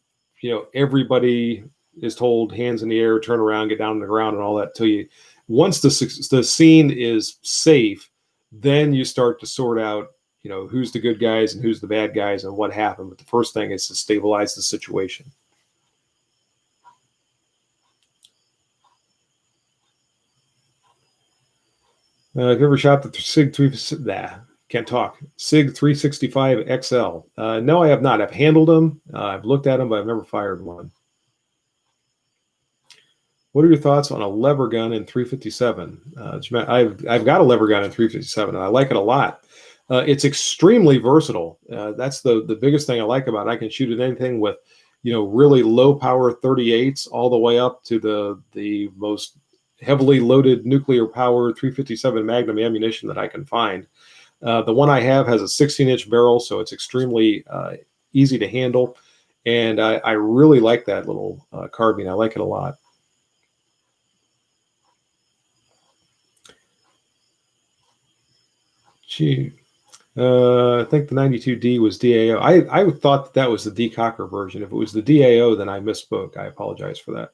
everybody is told hands in the air, turn around, get down on the ground, and all that. Till you, once the scene is safe, then you start to sort out, who's the good guys and who's the bad guys and what happened. But the first thing is to stabilize the situation. Have you ever shot the SIG 3? Can't talk. SIG 365 XL. No, I have not. I've handled them. I've looked at them, but I've never fired one. What are your thoughts on a lever gun in 357? I've got a lever gun in 357, and I like it a lot. It's extremely versatile. That's the biggest thing I like about it. I can shoot at anything with, really low power 38s all the way up to the most heavily loaded nuclear powered 357 Magnum ammunition that I can find. The one I have has a 16-inch barrel, so it's extremely easy to handle. And I really like that little carbine. I like it a lot. Gee, I think the 92D was DAO. I thought that was the decocker version. If it was the DAO, then I misspoke. I apologize for that.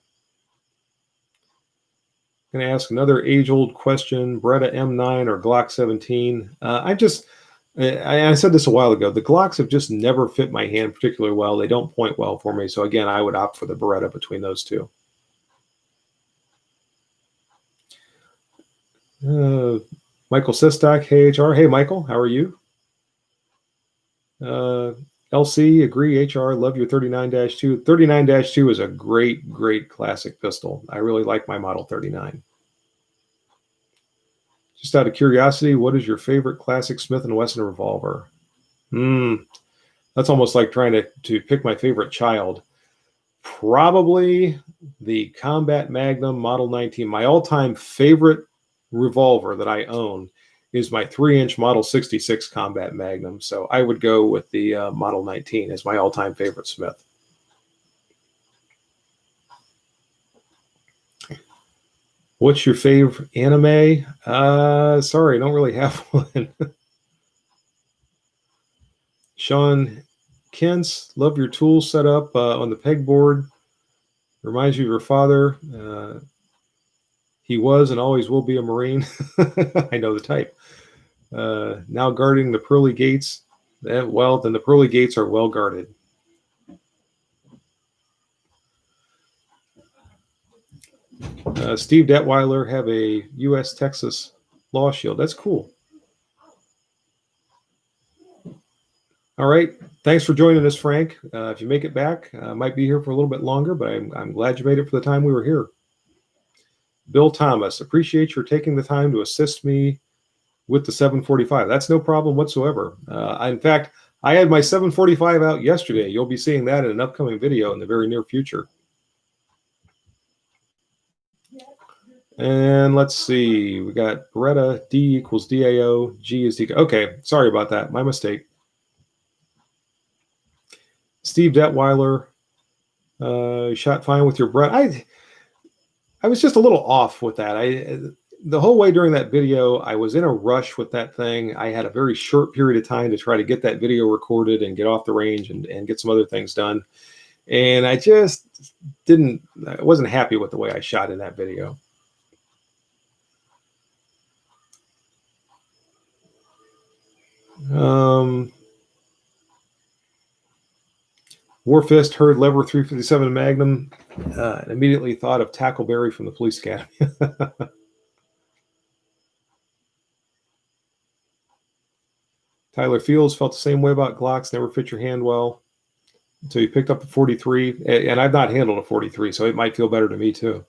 I'm going to ask another age-old question: Beretta M9 or Glock 17? I said this a while ago. The Glocks have just never fit my hand particularly well. They don't point well for me. So again, I would opt for the Beretta between those two. Michael Sestak, hey HR. Hey Michael, how are you? LC, agree HR, love your 39-2. 39-2 is a great, great classic pistol. I really like my Model 39. Just out of curiosity, what is your favorite classic Smith & Wesson revolver? That's almost like trying to pick my favorite child. Probably the Combat Magnum Model 19. My all-time favorite revolver that I own is my 3-inch Model 66 Combat Magnum. So I would go with the Model 19 as my all-time favorite Smith. What's your favorite anime? Sorry, I don't really have one. Sean Kentz, love your tool set up on the pegboard. Reminds you of your father. He was and always will be a Marine. I know the type. Now guarding the pearly gates. Well, then the pearly gates are well guarded. Steve Detweiler have a U.S. Texas law shield. That's cool. All right. Thanks for joining us, Frank. If you make it back, I might be here for a little bit longer, but I'm glad you made it for the time we were here. Bill Thomas, appreciate your taking the time to assist me with the 745. That's no problem whatsoever. In fact, I had my 745 out yesterday. You'll be seeing that in an upcoming video in the very near future. And let's see, we got Beretta, D equals DAO, G is D. Okay, sorry about that. My mistake. Steve Detweiler, shot fine with your Beretta. I was just a little off with that. The whole way during that video, I was in a rush with that thing. I had a very short period of time to try to get that video recorded and get off the range and get some other things done. And I just I wasn't happy with the way I shot in that video. Warfist heard lever 357 Magnum and immediately thought of Tackleberry from the Police Academy. Tyler Fields felt the same way about Glocks, never fit your hand well. So he picked up a 43, and I've not handled a 43, so it might feel better to me too.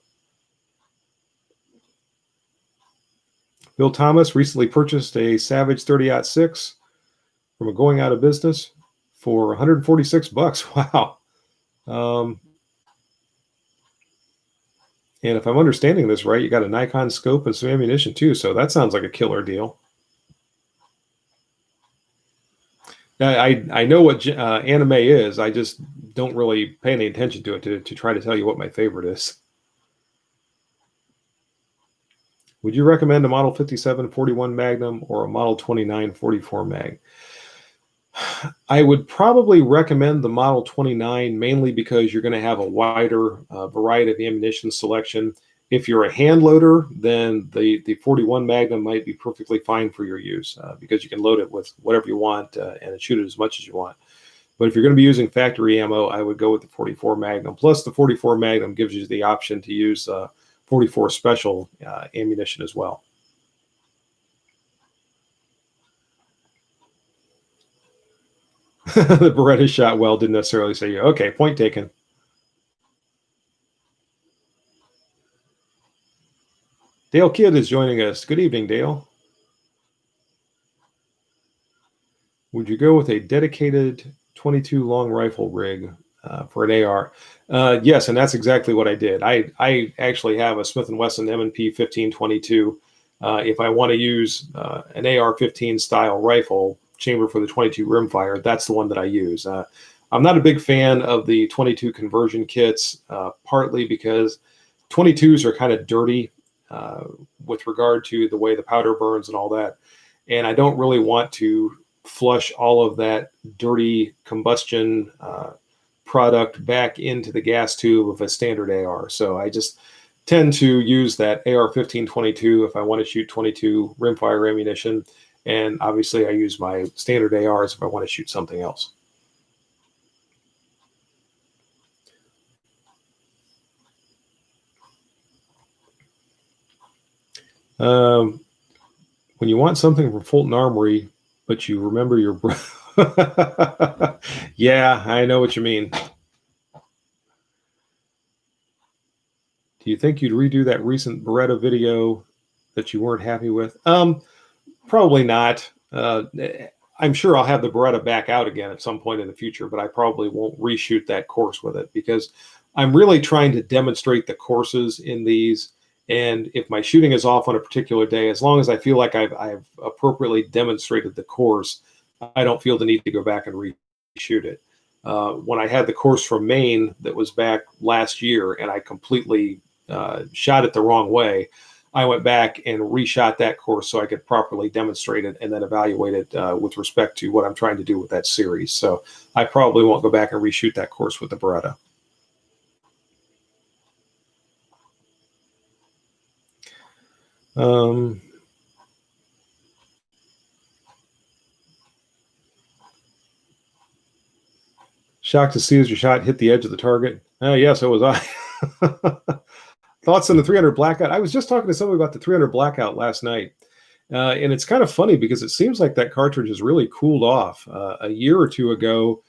Bill Thomas recently purchased a Savage 30-06 from a going out of business. for 146 bucks. Wow. And if I'm understanding this right, you got a Nikon scope and some ammunition too. So that sounds like a killer deal. I know what anime is. I just don't really pay any attention to it to try to tell you what my favorite is. Would you recommend a Model 5741 Magnum or a Model 2944 Mag? I would probably recommend the Model 29 mainly because you're going to have a wider variety of ammunition selection. If you're a hand loader, then the 41 Magnum might be perfectly fine for your use because you can load it with whatever you want and shoot it as much as you want. But if you're going to be using factory ammo, I would go with the 44 Magnum. Plus, the 44 Magnum gives you the option to use 44 Special ammunition as well. The Beretta shot well didn't necessarily say you. Okay, point taken. Dale Kidd is joining us. Good evening, Dale. Would you go with a dedicated 22 long rifle rig for an AR? Yes, and that's exactly what I did. I actually have a Smith & Wesson M&P 1522. If I want to use an AR-15 style rifle chamber for the 22 rimfire, that's the one that I use. I'm not a big fan of the 22 conversion kits, partly because 22s are kind of dirty with regard to the way the powder burns and all that. And I don't really want to flush all of that dirty combustion product back into the gas tube of a standard AR. So I just tend to use that AR-1522 if I want to shoot 22 rimfire ammunition. And obviously I use my standard ARs if I want to shoot something else. When you want something from Fulton Armory, but you remember your yeah, I know what you mean. Do you think you'd redo that recent Beretta video that you weren't happy with? Probably not. I'm sure I'll have the Beretta back out again at some point in the future, but I probably won't reshoot that course with it because I'm really trying to demonstrate the courses in these. And if my shooting is off on a particular day, as long as I feel like I've appropriately demonstrated the course, I don't feel the need to go back and reshoot it. When I had the course from Maine that was back last year and I completely shot it the wrong way, I went back and reshot that course so I could properly demonstrate it and then evaluate it with respect to what I'm trying to do with that series. So I probably won't go back and reshoot that course with the Beretta. Shocked to see as your shot hit the edge of the target. Yeah, so was I. Thoughts on the 300 blackout? I was just talking to somebody about the 300 blackout last night. And it's kind of funny because it seems like that cartridge has really cooled off. A year or two ago,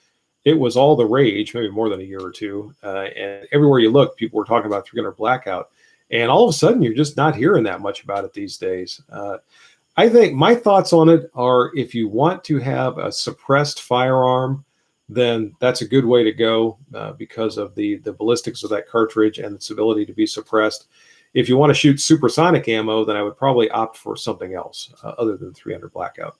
it was all the rage, maybe more than a year or two. And everywhere you look, people were talking about 300 blackout. And all of a sudden, you're just not hearing that much about it these days. I think my thoughts on it are if you want to have a suppressed firearm, then that's a good way to go because of the ballistics of that cartridge and its ability to be suppressed. If you want to shoot supersonic ammo, then I would probably opt for something else other than 300 blackout.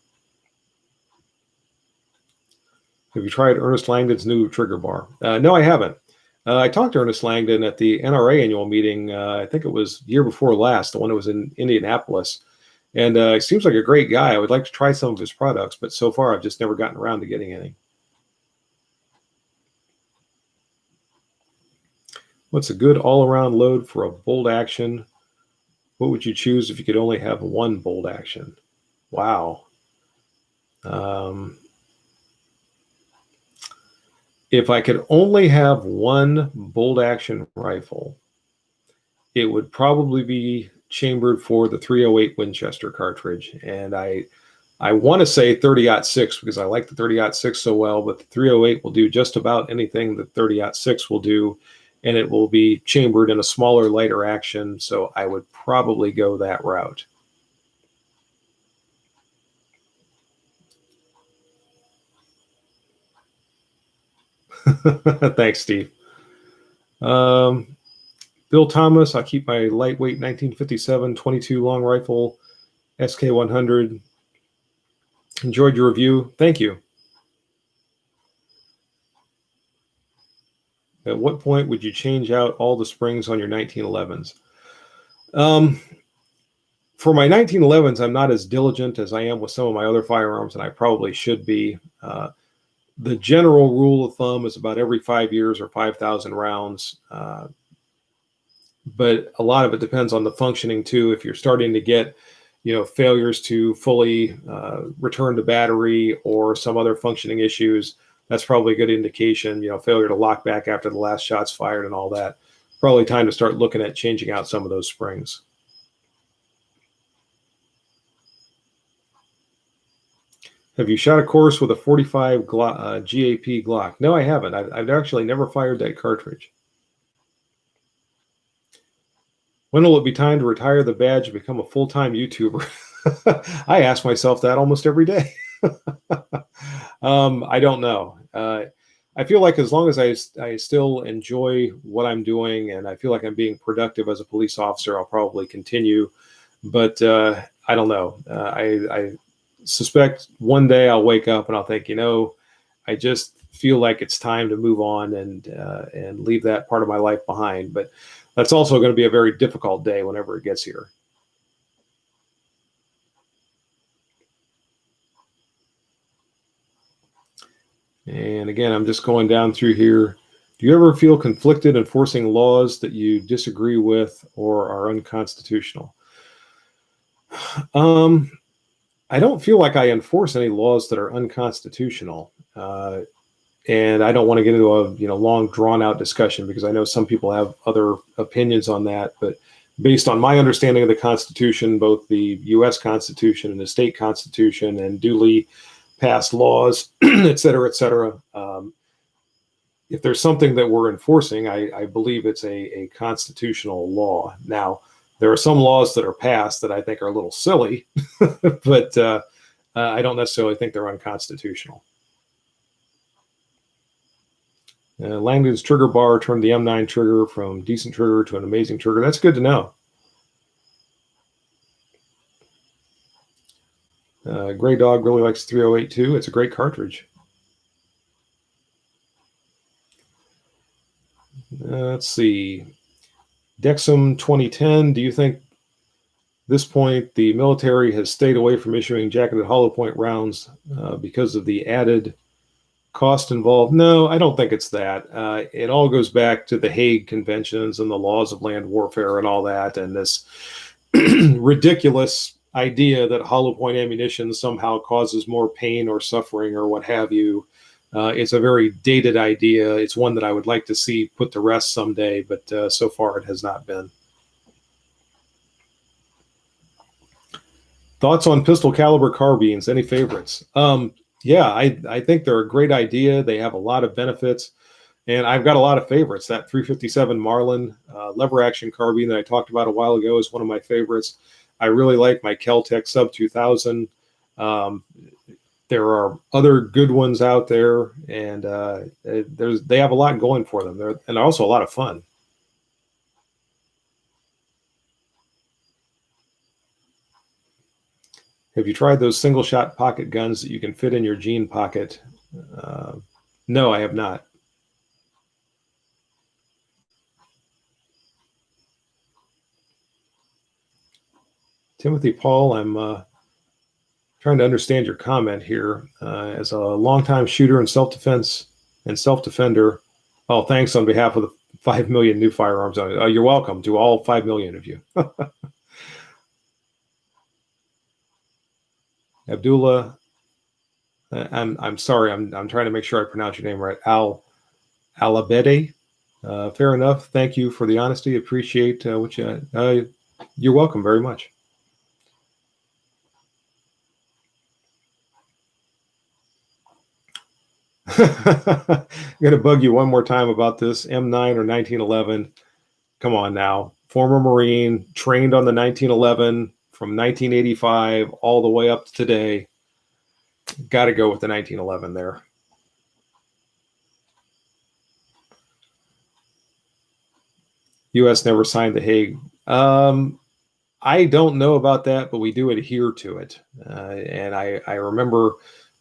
Have you tried Ernest Langdon's new trigger bar? No, I haven't. I talked to Ernest Langdon at the NRA annual meeting. I think it was year before last, the one that was in Indianapolis. And he seems like a great guy. I would like to try some of his products, but so far I've just never gotten around to getting any. What's a good all-around load for a bolt action? What would you choose if you could only have one bolt action? Wow. If I could only have one bolt action rifle, it would probably be chambered for the 308 Winchester cartridge. And I want to say 30-06 because I like the 30-06 so well, but the 308 will do just about anything that 30-06 will do. And it will be chambered in a smaller, lighter action. So I would probably go that route. Thanks, Steve. Bill Thomas, I keep my lightweight 1957 22 long rifle SK100. Enjoyed your review. Thank you. At what point would you change out all the springs on your 1911s? For my 1911s, I'm not as diligent as I am with some of my other firearms, and I probably should be. The general rule of thumb is about every 5 years or 5,000 rounds. But a lot of it depends on the functioning too. If you're starting to get, failures to fully return to battery or some other functioning issues, that's probably a good indication. Failure to lock back after the last shot's fired and all that. Probably time to start looking at changing out some of those springs. Have you shot a course with a 45 GAP Glock? No, I haven't. I've actually never fired that cartridge. When will it be time to retire the badge and become a full-time YouTuber? I ask myself that almost every day. I don't know. I feel like as long as I still enjoy what I'm doing and I feel like I'm being productive as a police officer, I'll probably continue. But I don't know. I suspect one day I'll wake up and I'll think, I just feel like it's time to move on and leave that part of my life behind. But that's also going to be a very difficult day whenever it gets here. And again, I'm just going down through here. Do you ever feel conflicted enforcing laws that you disagree with or are unconstitutional? I don't feel like I enforce any laws that are unconstitutional. And I don't want to get into a long drawn out discussion because I know some people have other opinions on that. But based on my understanding of the Constitution, both the U.S. Constitution and the state Constitution and duly passed laws, et cetera, if there's something that we're enforcing, I believe it's a constitutional law. Now, there are some laws that are passed that I think are a little silly, but I don't necessarily think they're unconstitutional. Langdon's trigger bar turned the M9 trigger from decent trigger to an amazing trigger. That's good to know. Gray Dog really likes 308 too. It's a great cartridge. Let's see. Dexum 2010. Do you think this point the military has stayed away from issuing jacketed hollow point rounds because of the added cost involved? No, I don't think it's that. It all goes back to the Hague Conventions and the laws of land warfare and all that, and this ridiculous idea that hollow point ammunition somehow causes more pain or suffering or what have you. It's a very dated idea. It's one that I would like to see put to rest someday, but so far it has not been. Thoughts on pistol caliber carbines? Any favorites? Yeah, I think they're a great idea. They have a lot of benefits, and I've got a lot of favorites. That 357 Marlin lever action carbine that I talked about a while ago is one of my favorites. I really like my Kel-Tec Sub 2000. There are other good ones out there, and they have a lot going for them. They're also a lot of fun. Have you tried those single shot pocket guns that you can fit in your jean pocket? No, I have not. Timothy Paul, I'm trying to understand your comment here. As a longtime shooter and self-defense and self-defender, oh, thanks on behalf of the 5 million new firearms owners. You're welcome to all 5 million of you. Abdullah, I'm sorry, I'm trying to make sure I pronounce your name right. Alabede. Fair enough. Thank you for the honesty. Appreciate what you're welcome very much. I'm going to bug you one more time about this M9 or 1911. Come on now. Former Marine, trained on the 1911 from 1985 all the way up to today. Got to go with the 1911 there. U.S. never signed the Hague. I don't know about that, but we do adhere to it. And I remember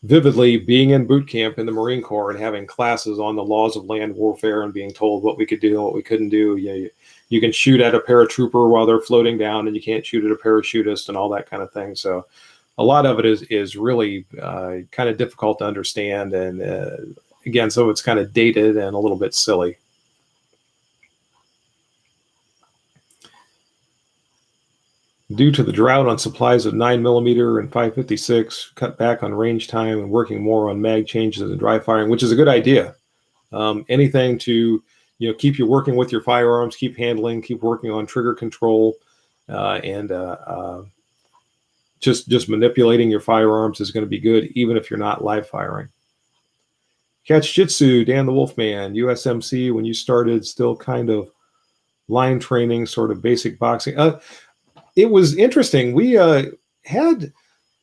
vividly being in boot camp in the Marine Corps and having classes on the laws of land warfare and being told what we could do and what we couldn't do. You can shoot at a paratrooper while they're floating down, and you can't shoot at a parachutist and all that kind of thing. So a lot of it is really kind of difficult to understand. And again, so it's kind of dated and a little bit silly. Due to the drought on supplies of 9mm and 5.56, cut back on range time and working more on mag changes and dry firing, which is a good idea. Anything to keep you working with your firearms, keep handling, keep working on trigger control, and just manipulating your firearms is going to be good, even if you're not live firing. Catch Jitsu, Dan the Wolfman, USMC, when you started, still kind of line training, sort of basic boxing. It was interesting. We had,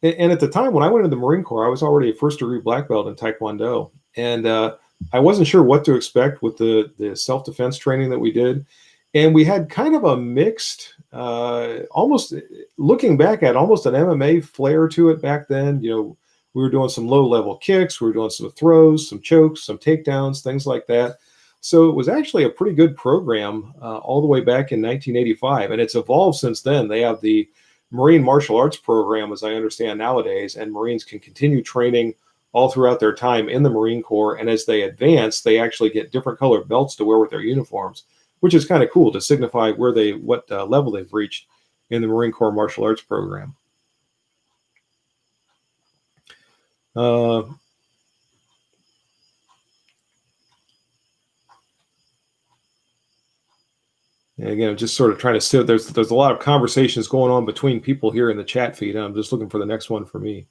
and at the time when I went into the Marine Corps, I was already a first-degree black belt in Taekwondo, and I wasn't sure what to expect with the self-defense training that we did, and we had kind of a mixed, almost looking back at almost an MMA flair to it back then. We were doing some low-level kicks, we were doing some throws, some chokes, some takedowns, things like that. So it was actually a pretty good program all the way back in 1985, and it's evolved since then. They have the Marine Martial Arts program, as I understand nowadays, and Marines can continue training all throughout their time in the Marine Corps, and as they advance, they actually get different colored belts to wear with their uniforms, which is kind of cool to signify what level they've reached in the Marine Corps Martial Arts program. And again, I'm just sort of trying to see. There's a lot of conversations going on between people here in the chat feed. I'm just looking for the next one for me.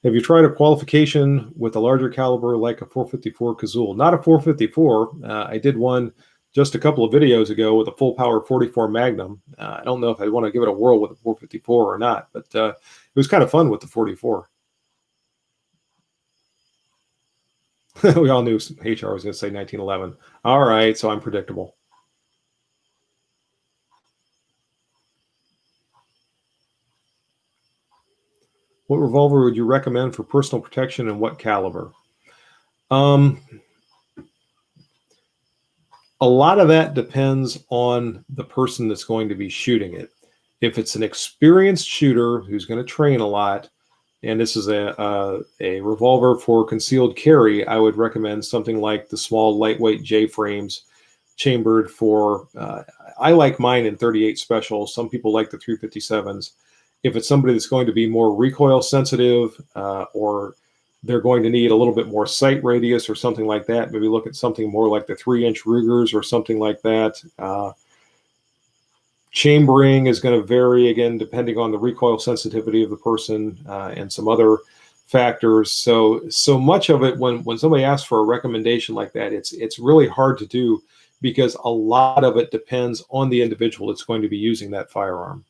Have you tried a qualification with a larger caliber like a 454 Kazul? Not a 454. I did one just a couple of videos ago with a full power 44 Magnum. I don't know if I want to give it a whirl with a 454 or not, but it was kind of fun with the 44. We all knew HR was going to say 1911. All right, so I'm predictable. What revolver would you recommend for personal protection and what caliber? A lot of that depends on the person that's going to be shooting it. If it's an experienced shooter who's going to train a lot, and this is a revolver for concealed carry, I would recommend something like the small lightweight J-frames chambered for, I like mine in 38 special. Some people like the 357s. If it's somebody that's going to be more recoil sensitive or they're going to need a little bit more sight radius or something like that, maybe look at something more like the 3-inch Rugers or something like that. Chambering is going to vary, again, depending on the recoil sensitivity of the person and some other factors. So much of it, when somebody asks for a recommendation like that, it's really hard to do because a lot of it depends on the individual that's going to be using that firearm.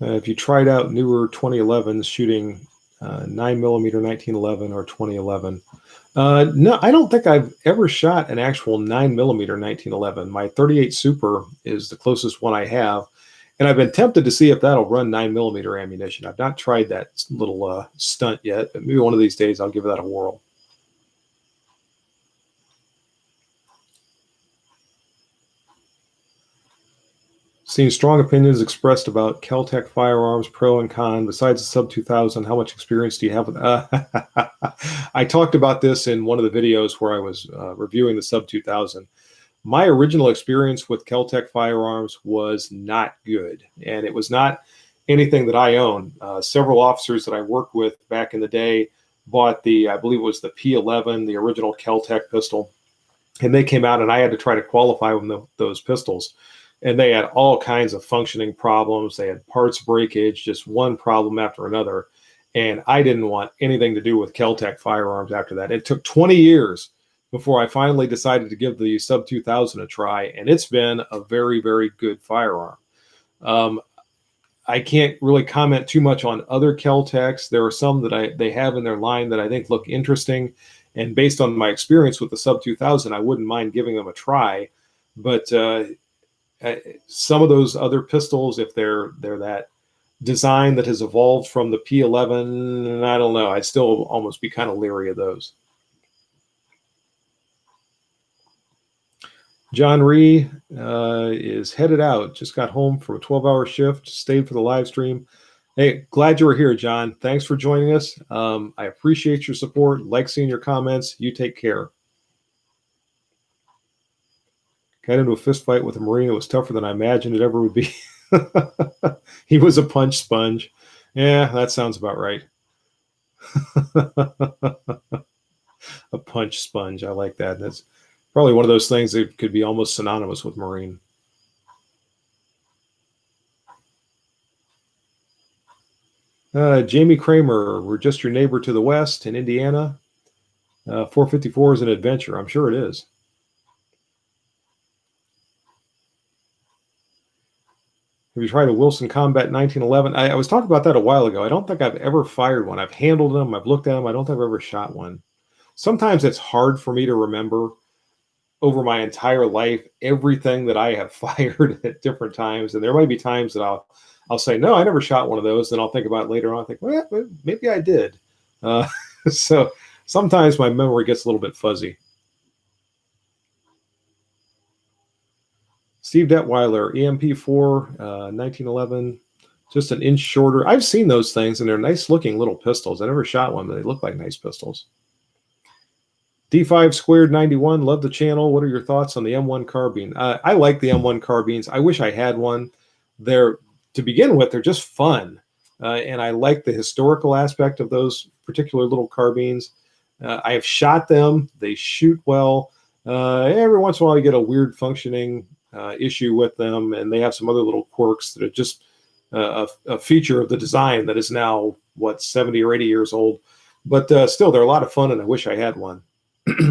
If you tried out newer 2011s shooting 9mm 1911 or 2011, no, I don't think I've ever shot an actual 9mm 1911. My 38 Super is the closest one I have, and I've been tempted to see if that'll run 9mm ammunition. I've not tried that little stunt yet, but maybe one of these days I'll give that a whirl. Seen strong opinions expressed about Kel-Tec firearms, pro and con. Besides the sub 2000, how much experience do you have with I talked about this in one of the videos where I was reviewing the sub 2000. My original experience with Kel-Tec firearms was not good, and it was not anything that I own. Several officers that I worked with back in the day bought I believe it was the P11, the original Kel-Tec pistol, and they came out and I had to try to qualify with those pistols. And they had all kinds of functioning problems. They had parts breakage, just one problem after another. And I didn't want anything to do with Kel-Tec firearms after that. It took 20 years before I finally decided to give the sub 2000 a try. And it's been a very, very good firearm. I can't really comment too much on other Kel-Tecs. There are some that they have in their line that I think look interesting, and based on my experience with the Sub 2000, I wouldn't mind giving them a try. But some of those other pistols, if they're that design that has evolved from the P11, I don't know. I'd still almost be kind of leery of those. John Ree is headed out. Just got home from a 12-hour shift. Stayed for the live stream. Hey, glad you were here, John. Thanks for joining us. I appreciate your support. Like seeing your comments. You take care. Got into a fist fight with a Marine. It was tougher than I imagined it ever would be. He was a punch sponge. Yeah, that sounds about right. A punch sponge. I like that. That's probably one of those things that could be almost synonymous with Marine. Jamie Kramer, we're just your neighbor to the west in Indiana. 454 is an adventure. I'm sure it is. Have you tried a Wilson Combat 1911? I was talking about that a while ago. I don't think I've ever fired one. I've handled them. I've looked at them. I don't think I've ever shot one. Sometimes it's hard for me to remember over my entire life everything that I have fired at different times. And there might be times that I'll say, no, I never shot one of those. Then I'll think about it later on. I think, well, maybe I did. So sometimes my memory gets a little bit fuzzy. Steve Detweiler, EMP4, 1911, just an inch shorter. I've seen those things, and they're nice looking little pistols. I never shot one, but they look like nice pistols. D5 squared 91, love the channel. What are your thoughts on the M1 carbine? I like the M1 carbines. I wish I had one. To begin with, they're just fun. And I like the historical aspect of those particular little carbines. I have shot them. They shoot well. Every once in a while, you get a weird functioning issue with them, and they have some other little quirks that are just a feature of the design that is now, 70 or 80 years old. But still, they're a lot of fun, and I wish I had one.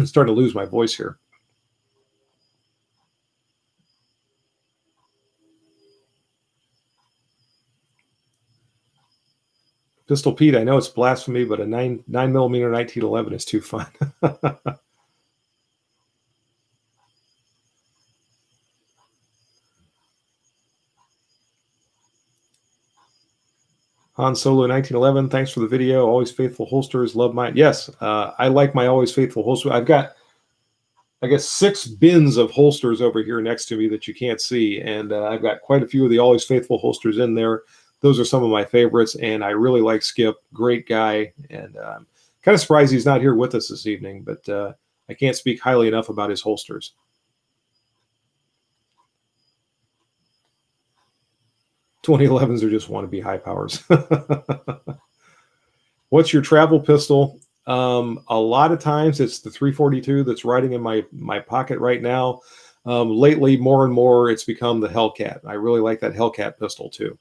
Starting to lose my voice here. Pistol Pete, I know it's blasphemy, but a 9mm 1911 is too fun. Han Solo 1911, thanks for the video. Always Faithful holsters, love mine. Yes, I like my Always Faithful holster. I've got, I guess, 6 bins of holsters over here next to me that you can't see, and I've got quite a few of the Always Faithful holsters in there. Those are some of my favorites, and I really like Skip. Great guy, and I'm kind of surprised he's not here with us this evening, but I can't speak highly enough about his holsters. 2011s are just wannabe high powers. What's your travel pistol? A lot of times it's the 342 that's riding in my pocket right now. Lately, more and more, it's become the Hellcat. I really like that Hellcat pistol too.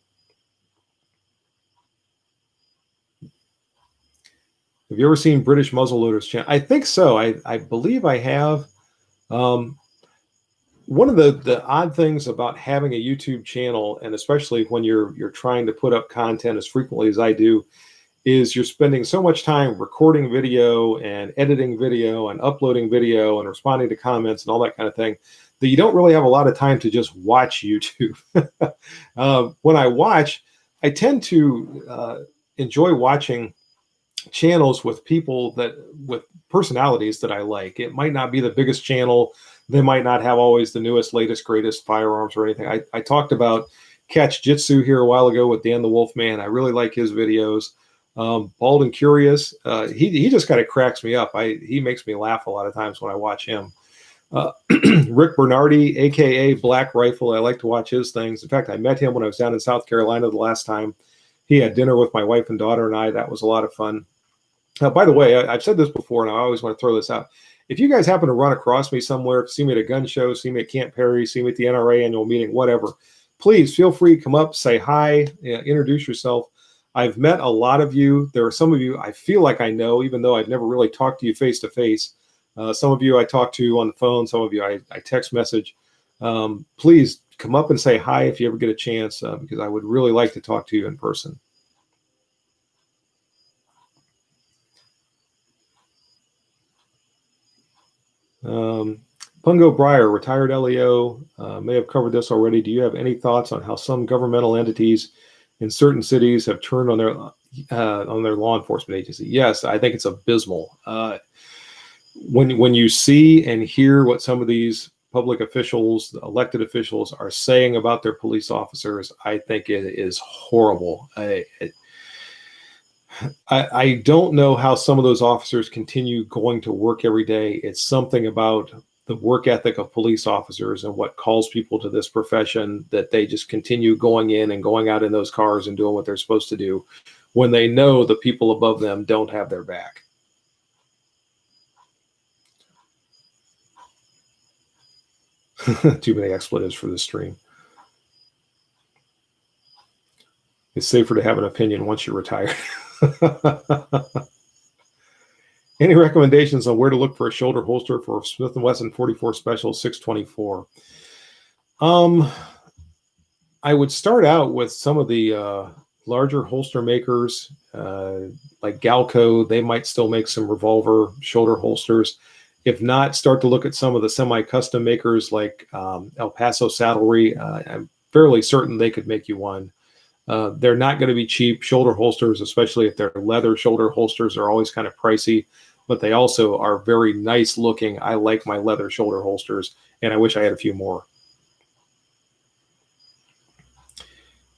Have you ever seen British muzzleloaders channel? I think so. I believe I have. One of the odd things about having a YouTube channel, and especially when you're trying to put up content as frequently as I do, is you're spending so much time recording video and editing video and uploading video and responding to comments and all that kind of thing that you don't really have a lot of time to just watch YouTube. When I watch, I tend to enjoy watching channels with people with personalities that I like. It might not be the biggest channel. They might not have always the newest, latest, greatest firearms or anything. I talked about Catch Jitsu here a while ago with Dan the Wolfman. I really like his videos. Bald and Curious, he just kind of cracks me up. He makes me laugh a lot of times when I watch him. Rick Bernardi, aka Black Rifle, I like to watch his things. In fact, I met him when I was down in South Carolina the last time. He had dinner with my wife and daughter and I. That was a lot of fun. By the way, I've said this before, and I always want to throw this out. If you guys happen to run across me somewhere, see me at a gun show, see me at Camp Perry, see me at the NRA annual meeting, whatever, please feel free to come up, say hi, introduce yourself. I've met a lot of you. There are some of you I feel like I know, even though I've never really talked to you face to face. Some of you I talk to on the phone. Some of you I text message. Please come up and say hi if you ever get a chance, because I would really like to talk to you in person. Pungo Breyer, retired LEO, may have covered this already. Do you have any thoughts on how some governmental entities in certain cities have turned on their law enforcement agency? Yes, I think it's abysmal. When you see and hear what some of these public officials, elected officials, are saying about their police officers, I think it is horrible. I don't know how some of those officers continue going to work every day. It's something about the work ethic of police officers and what calls people to this profession that they just continue going in and going out in those cars and doing what they're supposed to do when they know the people above them don't have their back. Too many expletives for this stream. It's safer to have an opinion once you're retired. Any recommendations on where to look for a shoulder holster for Smith & Wesson 44 Special 624? I would start out with some of the larger holster makers, like Galco. They might still make some Revolver shoulder holsters. If not, start to look at some of the semi-custom makers like El Paso Saddlery. I'm fairly certain they could make you one. They're not going to be cheap. Shoulder holsters, especially if they're leather shoulder holsters, are always kind of pricey, but they also are very nice looking. I like my leather shoulder holsters, and I wish I had a few more.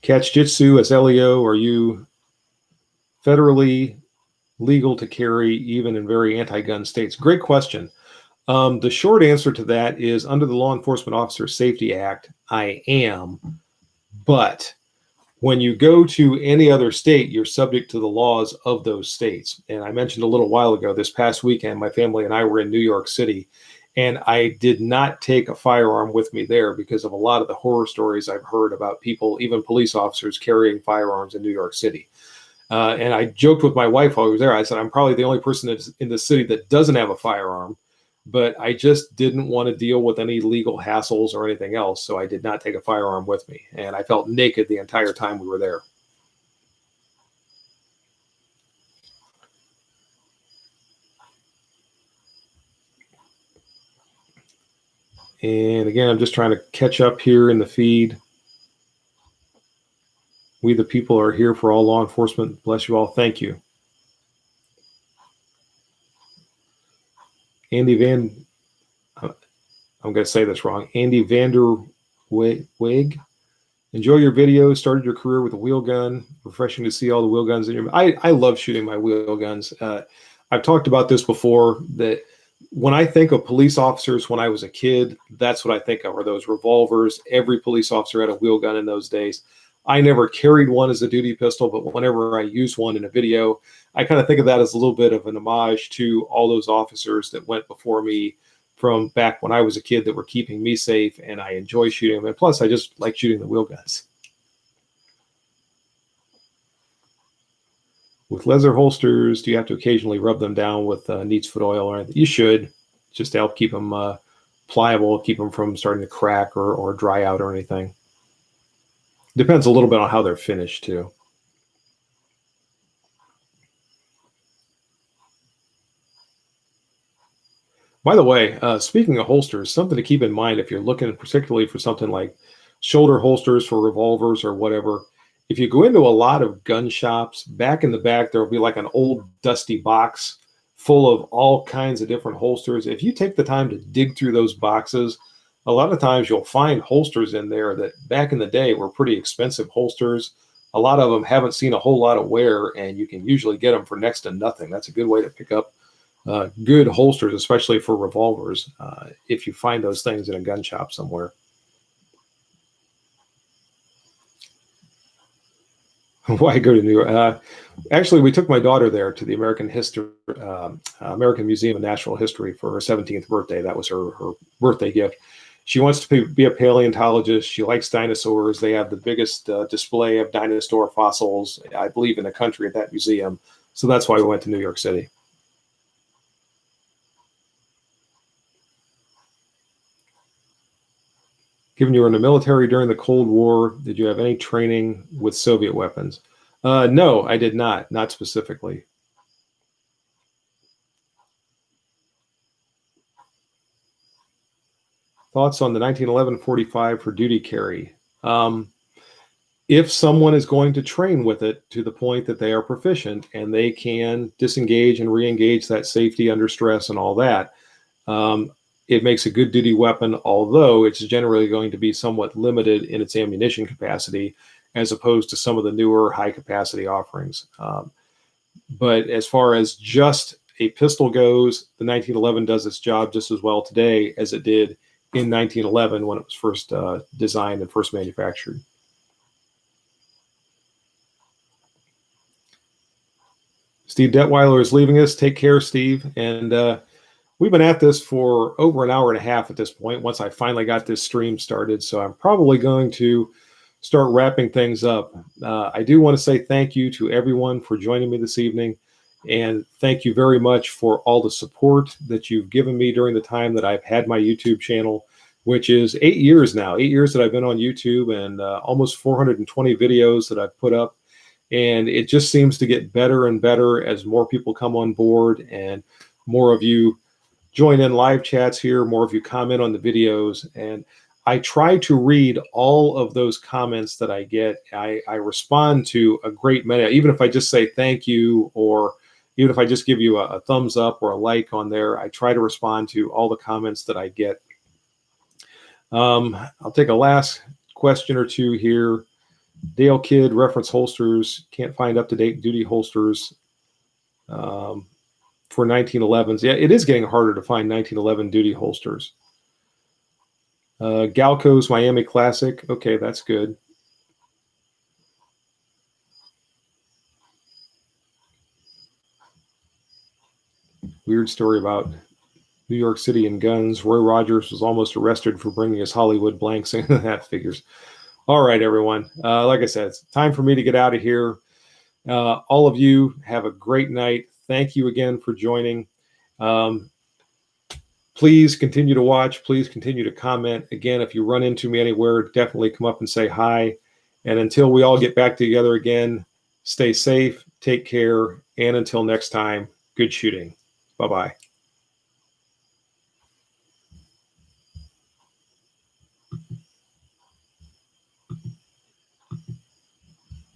Catch Jitsu as LEO, are you federally legal to carry even in very anti-gun states? Great question. The short answer to that is under the Law Enforcement Officer Safety Act, I am, but when you go to any other state, you're subject to the laws of those states. And I mentioned a little while ago, this past weekend, my family and I were in New York City, and I did not take a firearm with me there because of a lot of the horror stories I've heard about people, even police officers, carrying firearms in New York City. And I joked with my wife while I was there. I said, I'm probably the only person that's in the city that doesn't have a firearm, but I just didn't want to deal with any legal hassles or anything else. So I did not take a firearm with me. And I felt naked the entire time we were there. And again, I'm just trying to catch up here in the feed. We the people are here for all law enforcement. Bless you all. Thank you. Andy Van, I'm going to say this wrong. Andy Vander Wig. Enjoy your video. Started your career with a wheel gun. Refreshing to see all the wheel guns in your. I love shooting my wheel guns. I've talked about this before, that when I think of police officers when I was a kid, that's what I think of, are those revolvers. Every police officer had a wheel gun in those days. I never carried one as a duty pistol, but whenever I use one in a video, I kind of think of that as a little bit of an homage to all those officers that went before me from back when I was a kid that were keeping me safe, and I enjoy shooting them. And plus, I just like shooting the wheel guns. With leather holsters, do you have to occasionally rub them down with Neat's foot oil or anything? You should, just to help keep them pliable, keep them from starting to crack or dry out or anything. Depends a little bit on how they're finished too. By the way, speaking of holsters, something to keep in mind if you're looking particularly for something like shoulder holsters for revolvers or whatever. If you go into a lot of gun shops, back in the back, there will be like an old dusty box full of all kinds of different holsters. If you take the time to dig through those boxes, a lot of times you'll find holsters in there that back in the day were pretty expensive holsters. A lot of them haven't seen a whole lot of wear, and you can usually get them for next to nothing. That's a good way to pick up good holsters, especially for revolvers, if you find those things in a gun shop somewhere. Why go to New York? Actually, we took my daughter there to the American Museum of Natural History for her 17th birthday. That was her birthday gift. She wants to be a paleontologist. She likes dinosaurs. They have the biggest display of dinosaur fossils, I believe, in the country at that museum. So that's why we went to New York City. Given you were in the military during the Cold War, did you have any training with Soviet weapons? No, I did not specifically. Thoughts on the 1911 45 for duty carry? If someone is going to train with it to the point that they are proficient and they can disengage and re-engage that safety under stress and all that, it makes a good duty weapon, although it's generally going to be somewhat limited in its ammunition capacity as opposed to some of the newer high capacity offerings. But as far as just a pistol goes, the 1911 does its job just as well today as it did in 1911 when it was first designed and first manufactured. Steve Detweiler is leaving us. Take care, Steve. And we've been at this for over an hour and a half at this point, once I finally got this stream started. So I'm probably going to start wrapping things up. I do want to say thank you to everyone for joining me this evening. And thank you very much for all the support that you've given me during the time that I've had my YouTube channel, which is 8 years now, 8 years that I've been on YouTube, and almost 420 videos that I've put up. And it just seems to get better and better as more people come on board and more of you join in live chats here, more of you comment on the videos. And I try to read all of those comments that I get. I respond to a great many, even if I just say thank you, or even if I just give you a thumbs up or a like on there, I try to respond to all the comments that I get. I'll take a last question or two here. Dale Kidd, reference holsters, can't find up-to-date duty holsters for 1911s. Yeah, it is getting harder to find 1911 duty holsters. Galco's Miami Classic. Okay, that's good. Weird story about New York City and guns. Roy Rogers was almost arrested for bringing his Hollywood blanks in. That figures. All right, everyone. Like I said, it's time for me to get out of here. All of you have a great night. Thank you again for joining. Please continue to watch. Please continue to comment. Again, if you run into me anywhere, definitely come up and say hi. And until we all get back together again, stay safe, take care, and until next time, good shooting. Bye-bye.